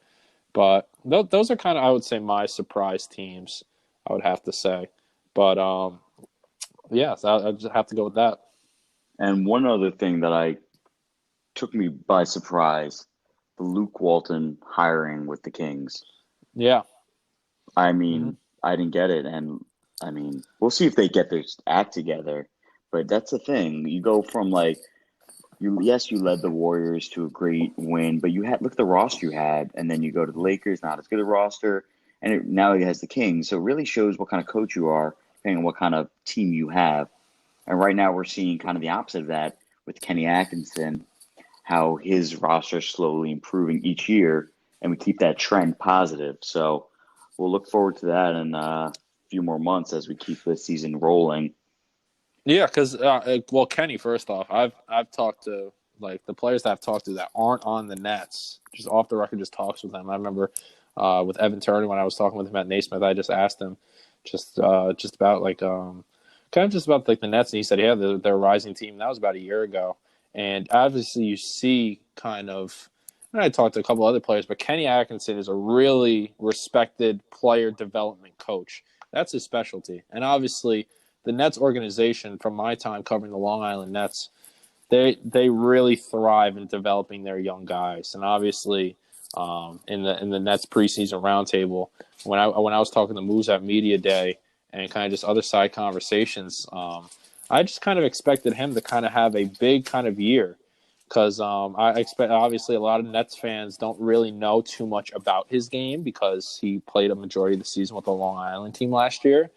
But those are kind of, I would say, my surprise teams, I would have to say. But yeah, so I'll just have to go with that. And one other thing that took me by surprise, the Luke Walton hiring with the Kings. Yeah. I mean, I didn't get it. And I mean, we'll see if they get their act together. But that's the thing. You go from you led the Warriors to a great win, but look at the roster you had. And then you go to the Lakers, not as good a roster. And now he has the Kings. So it really shows what kind of coach you are, depending on what kind of team you have. And right now we're seeing kind of the opposite of that with Kenny Atkinson, how his roster is slowly improving each year, and we keep that trend positive. So we'll look forward to that in a few more months as we keep this season rolling. Yeah, because Kenny, first off, I've talked to the players that I've talked to that aren't on the Nets, just off the record, just talks with them. I remember with Evan Turner when I was talking with him at Naismith, I just asked him just about kind of just about the Nets, and he said, yeah, they're a rising team. That was about a year ago, and obviously you see kind of. And I talked to a couple other players, but Kenny Atkinson is a really respected player development coach. That's his specialty, and obviously the Nets organization, from my time covering the Long Island Nets, they really thrive in developing their young guys. And obviously, in the Nets preseason roundtable, when I was talking to Moose at Media Day and kind of just other side conversations, I just kind of expected him to kind of have a big kind of year because I expect obviously a lot of Nets fans don't really know too much about his game because he played a majority of the season with the Long Island team last year.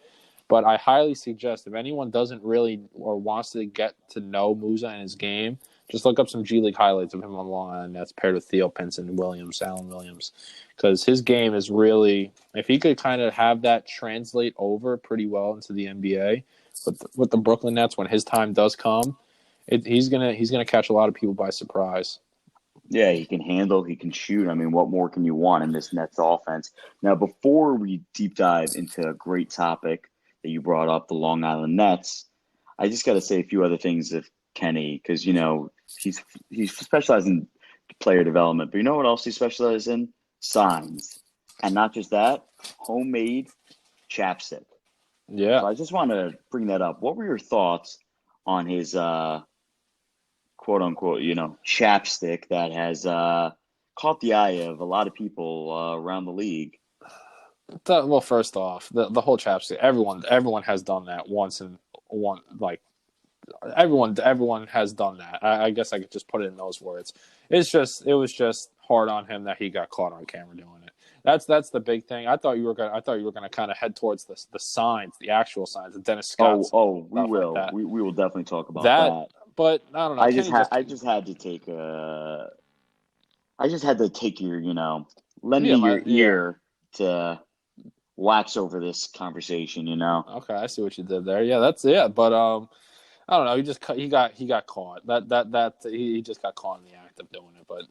But I highly suggest if anyone doesn't really or wants to get to know Musa and his game, just look up some G League highlights of him on Long Island Nets paired with Theo Pinson, Allen Williams, because his game is really, if he could kind of have that translate over pretty well into the NBA with the Brooklyn Nets when his time does come, he's gonna catch a lot of people by surprise. Yeah, he can handle, he can shoot. I mean, what more can you want in this Nets offense? Now, before we deep dive into a great topic that you brought up, the Long Island Nets, I just got to say a few other things of Kenny because he's specialized in player development, but you know what else he specializes in? Signs, and not just that, homemade chapstick. Yeah. So I just want to bring that up. What were your thoughts on his quote unquote, chapstick that has caught the eye of a lot of people around the league? Well, first off, the whole chapstick. Everyone has done that once in one. Everyone has done that. I guess I could just put it in those words. It was just hard on him that he got caught on camera doing it. That's the big thing. I thought you were gonna kind of head towards the signs, the actual signs, the Dennis Scott. We will. Like we will definitely talk about that. But I don't know. I just had to take your lend me your ear to wax over this conversation. Okay, I see what you did there. Yeah, that's it. But I don't know. He got caught. He just got caught in the act of doing it. But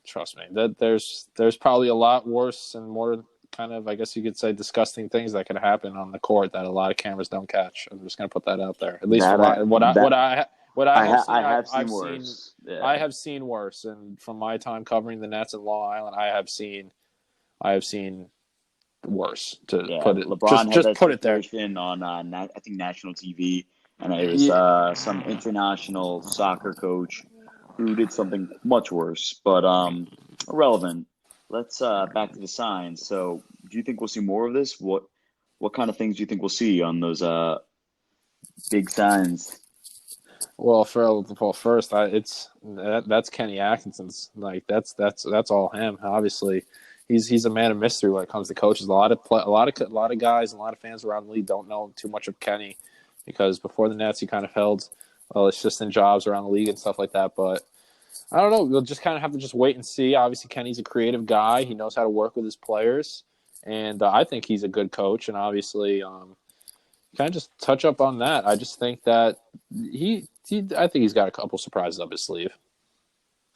trust me, that there's probably a lot worse and more kind of, I guess you could say, disgusting things that could happen on the court that a lot of cameras don't catch. I'm just going to put that out there. At least That from I that what I have seen, I have seen I've seen worse. Yeah. I have seen worse. And from my time covering the Nets in Long Island, I have seen worse. To Yeah, put it, LeBron had just that put it there. situation on I think national TV, and it was Yeah, some international soccer coach who did something much worse, but irrelevant. Let's back to the signs. So, do you think we'll see more of this? What kind of things do you think we'll see on those big signs? First, that's Kenny Atkinson's. Like that's all him. Obviously, he's a man of mystery when it comes to coaches. A lot of guys, a lot of fans around the league don't know too much of Kenny because before the Nets, he kind of held assistant jobs around the league and stuff like that. But I don't know. We'll just kind of have to just wait and see. Obviously, Kenny's a creative guy. He knows how to work with his players, and I think he's a good coach. And obviously, kind of just touch up on that. I just think that I think he's got a couple surprises up his sleeve.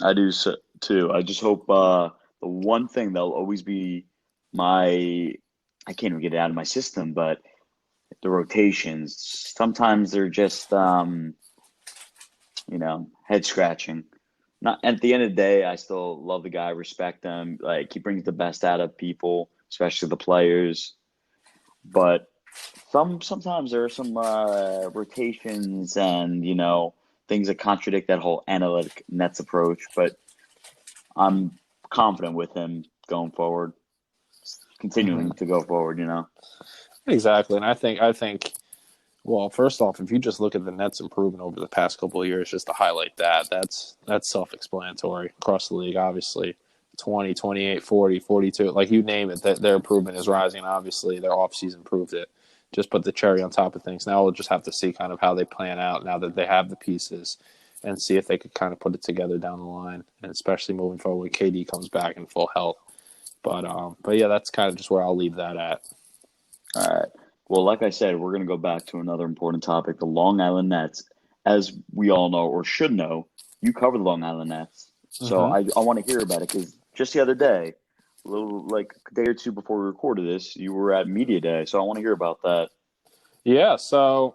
I do so, too. I just hope the one thing that'll always be I can't even get it out of my system, but the rotations. Sometimes they're just head scratching. Not at the end of the day, I still love the guy, respect him. Like he brings the best out of people, especially the players. But sometimes there are some rotations and things that contradict that whole analytic Nets approach. But I'm confident with him going forward, continuing to go forward. Exactly, and I think. Well, first off, if you just look at the Nets' improvement over the past couple of years, just to highlight that's self-explanatory across the league. Obviously, 20, 28, 40, 42, like you name it, their improvement is rising. Obviously, their offseason proved it. Just put the cherry on top of things. Now we'll just have to see kind of how they plan out now that they have the pieces and see if they could kind of put it together down the line, and especially moving forward when KD comes back in full health. But yeah, that's kind of just where I'll leave that at. All right. Well, like I said, we're going to go back to another important topic, the Long Island Nets. As we all know, or should know, you cover the Long Island Nets. So I want to hear about it because just the other day, a little like a day or two before we recorded this, you were at Media Day. So I want to hear about that. Yeah, so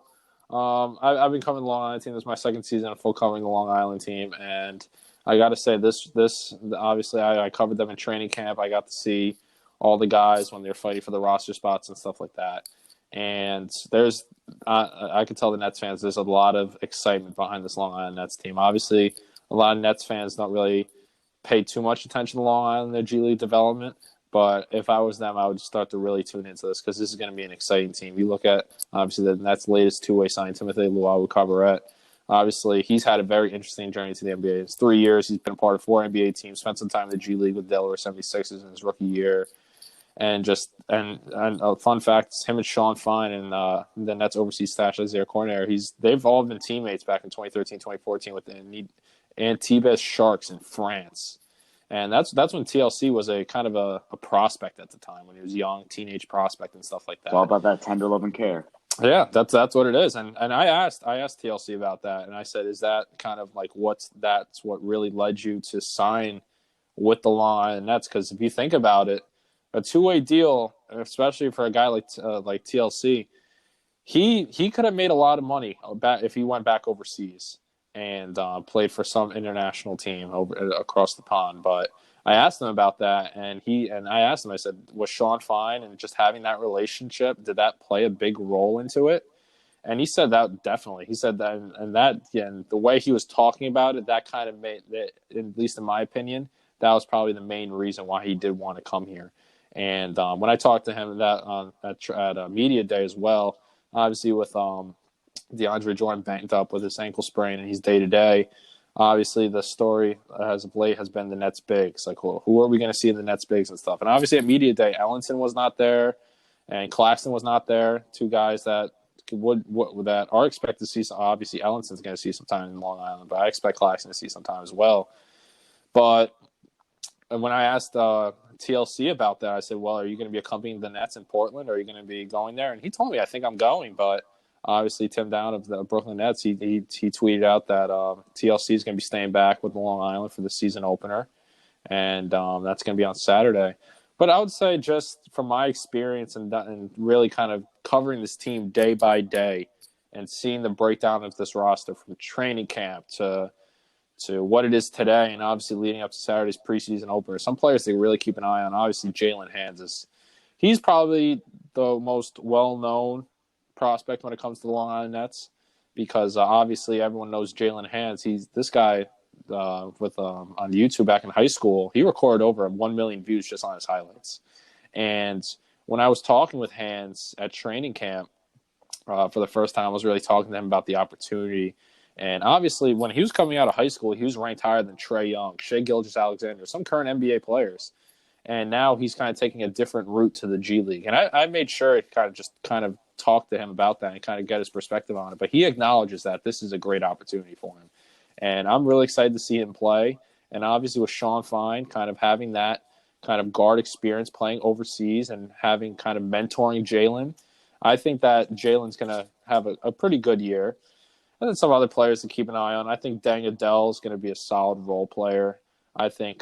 I've been covering the Long Island team. This is my second season of full covering the Long Island team. And I got to say, this obviously, I covered them in training camp. I got to see all the guys when they're fighting for the roster spots and stuff like that. And there's, I can tell the Nets fans, there's a lot of excitement behind this Long Island Nets team. Obviously, a lot of Nets fans don't really pay too much attention to Long Island, their G League development. But if I was them, I would start to really tune into this because this is going to be an exciting team. You look at, obviously, the Nets' latest two-way signing, Timothy Luwawu-Cabarrot. Obviously, he's had a very interesting journey to the NBA. It's 3 years. He's been a part of 4 NBA teams, spent some time in the G League with Delaware 76ers in his rookie year. And a fun fact, him and Sean Fine and the Nets overseas stash Isaiah Cornier, they've all been teammates back in 2013, 2014 with the Antibes Sharks in France. And that's when TLC was a kind of a prospect at the time when he was young, teenage prospect and stuff like that. It's all about that tender love and care. Yeah, that's what it is. And I asked TLC about that, and I said, is that kind of like that's what really led you to sign with the Long Island Nets? Because if you think about it, a two-way deal, especially for a guy like TLC, he could have made a lot of money if he went back overseas and played for some international team across the pond. But I asked him about that, and I asked him, I said, was Sean Fine and just having that relationship, did that play a big role into it? And he said that definitely. He said that, and the way he was talking about it, that kind of made it, at least in my opinion, that was probably the main reason why he did want to come here. And when I talked to him at Media Day as well, obviously with DeAndre Jordan banged up with his ankle sprain and he's day-to-day, obviously the story as of late has been the Nets bigs. Like, well, who are we going to see in the Nets bigs and stuff? And obviously at Media Day, Ellenson was not there and Claxton was not there, two guys that that are expected to see some. Obviously, Ellenson's going to see some time in Long Island, but I expect Claxton to see some time as well. But when I asked TLC about that, I said, well, are you going to be accompanying the Nets in Portland, or are you going to be going there? And he told me, I think I'm going. But obviously, Tim Down of the Brooklyn Nets, he tweeted out that TLC is going to be staying back with Long Island for the season opener. And that's going to be on Saturday. But I would say just from my experience and really kind of covering this team day by day and seeing the breakdown of this roster from training camp to what it is today, and obviously leading up to Saturday's preseason opener. Some players they really keep an eye on. Obviously, Jalen Hands he's probably the most well-known prospect when it comes to the Long Island Nets because obviously everyone knows Jalen Hands. He's this guy with on YouTube back in high school. He recorded over 1 million views just on his highlights. And when I was talking with Hands at training camp for the first time, I was really talking to him about the opportunity. And obviously, when he was coming out of high school, he was ranked higher than Trae Young, Shai Gilgeous-Alexander, some current NBA players. And now he's kind of taking a different route to the G League. And I made sure to kind of talk to him about that and kind of get his perspective on it. But he acknowledges that this is a great opportunity for him. And I'm really excited to see him play. And obviously with Sean Fine kind of having that kind of guard experience playing overseas and having kind of mentoring Jalen, I think that Jalen's going to have a pretty good year. And then some other players to keep an eye on. I think Deng Adele is going to be a solid role player. I think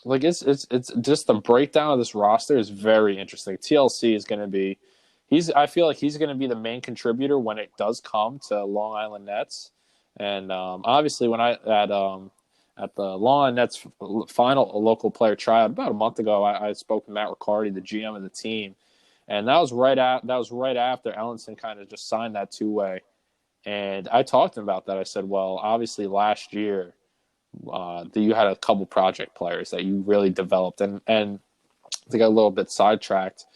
it's just the breakdown of this roster is very interesting. TLC is going to be I feel like he's going to be the main contributor when it does come to Long Island Nets. And obviously when I at the Long Island Nets final local player tryout about a month ago, I spoke to Matt Riccardi, the GM of the team, and that was right after Ellenson kind of just signed that two-way. And I talked to him about that. I said, well, obviously last year you had a couple project players that you really developed, and to get a little bit sidetracked,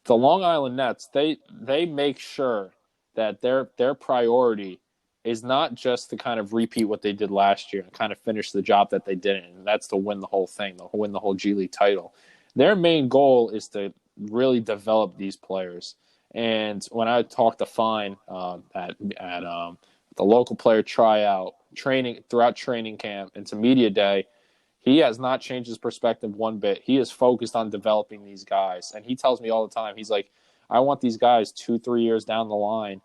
the Long Island Nets they make sure that their priority is not just to kind of repeat what they did last year and kind of finish the job that they didn't, and that's to win the whole thing, to win the whole G League title. Their main goal is to really develop these players. And when I talked to Fine at the local player tryout, throughout training camp into media day, he has not changed his perspective one bit. He is focused on developing these guys. And he tells me all the time, he's like, I want these guys 2-3 years down the line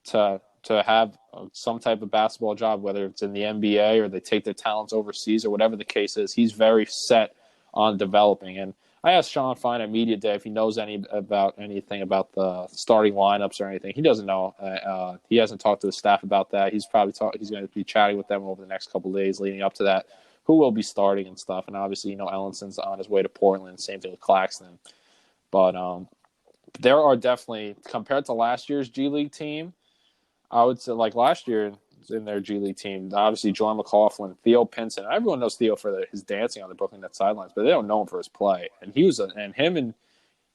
to have some type of basketball job, whether it's in the NBA or they take their talents overseas or whatever the case is. He's very set on developing. And I asked Sean Fine at media day if he knows anything about the starting lineups or anything. He doesn't know. He hasn't talked to the staff about that. He's going to be chatting with them over the next couple of days leading up to that, who will be starting and stuff. And obviously, Ellenson's on his way to Portland. Same thing with Claxton. But there are definitely, compared to last year's G League team, I would say like last year in their G League team, obviously John McLaughlin, Theo Pinson. Everyone knows Theo for his dancing on the Brooklyn Nets sidelines, but they don't know him for his play. And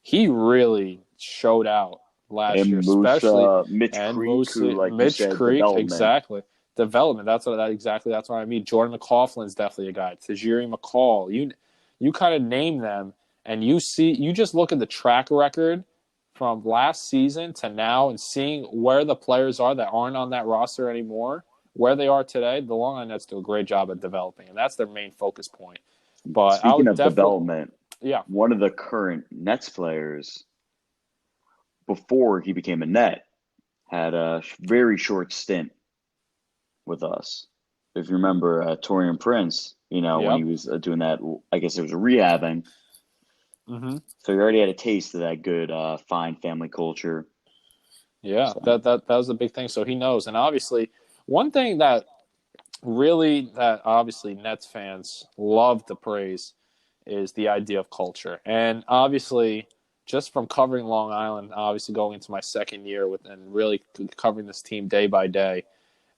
he really showed out last year, especially Mitch Creek, Creek, exactly. Development. That's what I mean. Jordan McLaughlin's definitely a guy. Tajiri McCall. You kind of name them, and you just look at the track record from last season to now and seeing where the players are that aren't on that roster anymore, where they are today. The Long Island Nets do a great job at developing, and that's their main focus point. But speaking of development, yeah, one of the current Nets players before he became a Net had a very short stint with us. If you remember, Torian Prince, when he was doing that, I guess it was rehabbing. Mm-hmm. So he already had a taste of that good, fine family culture. Yeah, so. that was a big thing. So he knows. And obviously, one thing that obviously Nets fans love to praise is the idea of culture. And obviously, just from covering Long Island, obviously going into my second year and really covering this team day by day,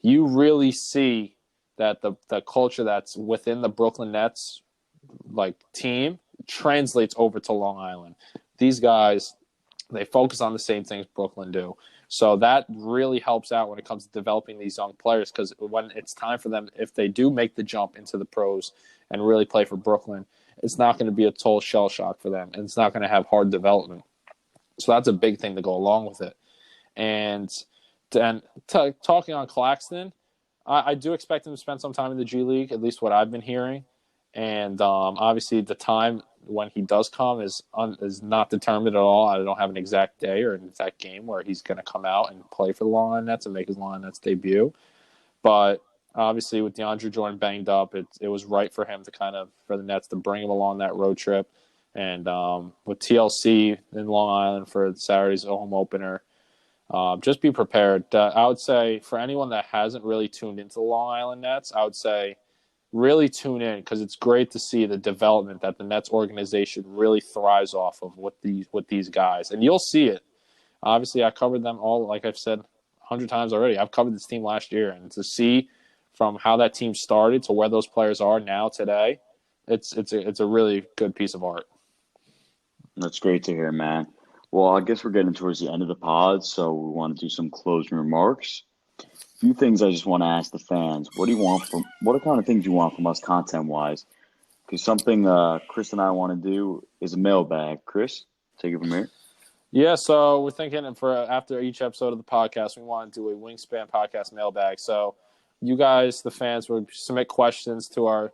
you really see that the culture that's within the Brooklyn Nets team translates over to Long Island. These guys, they focus on the same things Brooklyn do. So that really helps out when it comes to developing these young players, because when it's time for them, if they do make the jump into the pros and really play for Brooklyn, it's not going to be a total shell shock for them, and it's not going to have hard development. So that's a big thing to go along with it. And talking on Claxton, I do expect him to spend some time in the G League, at least what I've been hearing. And obviously the time when he does come is not determined at all. I don't have an exact day or an exact game where he's going to come out and play for the Long Island Nets and make his Long Island Nets debut. But obviously with DeAndre Jordan banged up, it was right for him to for the Nets to bring him along that road trip And with TLC in Long Island for Saturday's home opener, just be prepared. I would say for anyone that hasn't really tuned into the Long Island Nets, I would say really tune in because it's great to see the development that the Nets organization really thrives off of with these guys. And you'll see it. Obviously, I covered them all, like I've said 100 times already. I've covered this team last year. And to see from how that team started to where those players are now today, it's a really good piece of art. That's great to hear, man. Well, I guess we're getting towards the end of the pod, so we want to do some closing remarks. A few things I just want to ask the fans. What are kind of things you want from us content-wise? Because something Chris and I want to do is a mailbag. Chris, take it from here. Yeah, so we're thinking for after each episode of the podcast, we want to do a Wingspan podcast mailbag. So you guys, the fans, would submit questions to our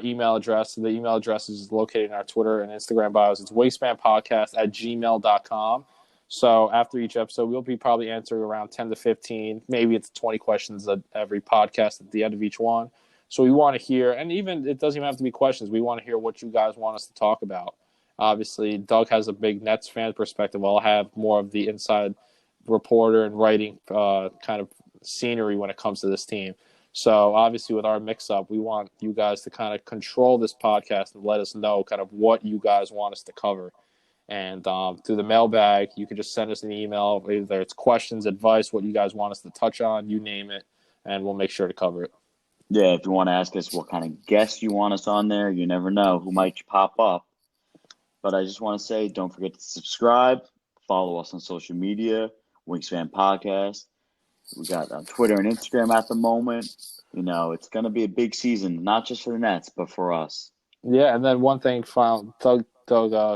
email address. The email address is located in our Twitter and Instagram bios. It's wingspanpodcast@gmail.com. So after each episode, we'll be probably answering around 10 to 15, maybe it's 20 questions at every podcast at the end of each one. So we want to hear, and even it doesn't even have to be questions. We want to hear what you guys want us to talk about. Obviously, Doug has a big Nets fan perspective. I'll have more of the inside reporter and writing kind of scenery when it comes to this team. So obviously with our mix-up, we want you guys to kind of control this podcast and let us know kind of what you guys want us to cover. And through the mailbag, you can just send us an email, either it's questions, advice, what you guys want us to touch on, you name it, and we'll make sure to cover it. Yeah, if you want to ask us what kind of guests you want us on there, you never know who might pop up. But I just want to say, don't forget to subscribe, follow us on social media, Wingspan Podcast. We got Twitter and Instagram at the moment. You know, it's going to be a big season, not just for the Nets, but for us. Yeah, and then one thing, Doug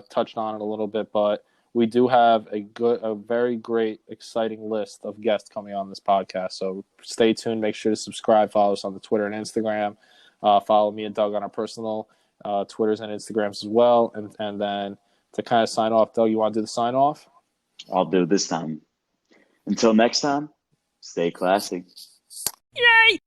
touched on it a little bit, but we do have a very great, exciting list of guests coming on this podcast. So stay tuned. Make sure to subscribe. Follow us on the Twitter and Instagram. Follow me and Doug on our personal Twitters and Instagrams as well. And then to kind of sign off, Doug, you want to do the sign off? I'll do it this time. Until next time, stay classy. Yay!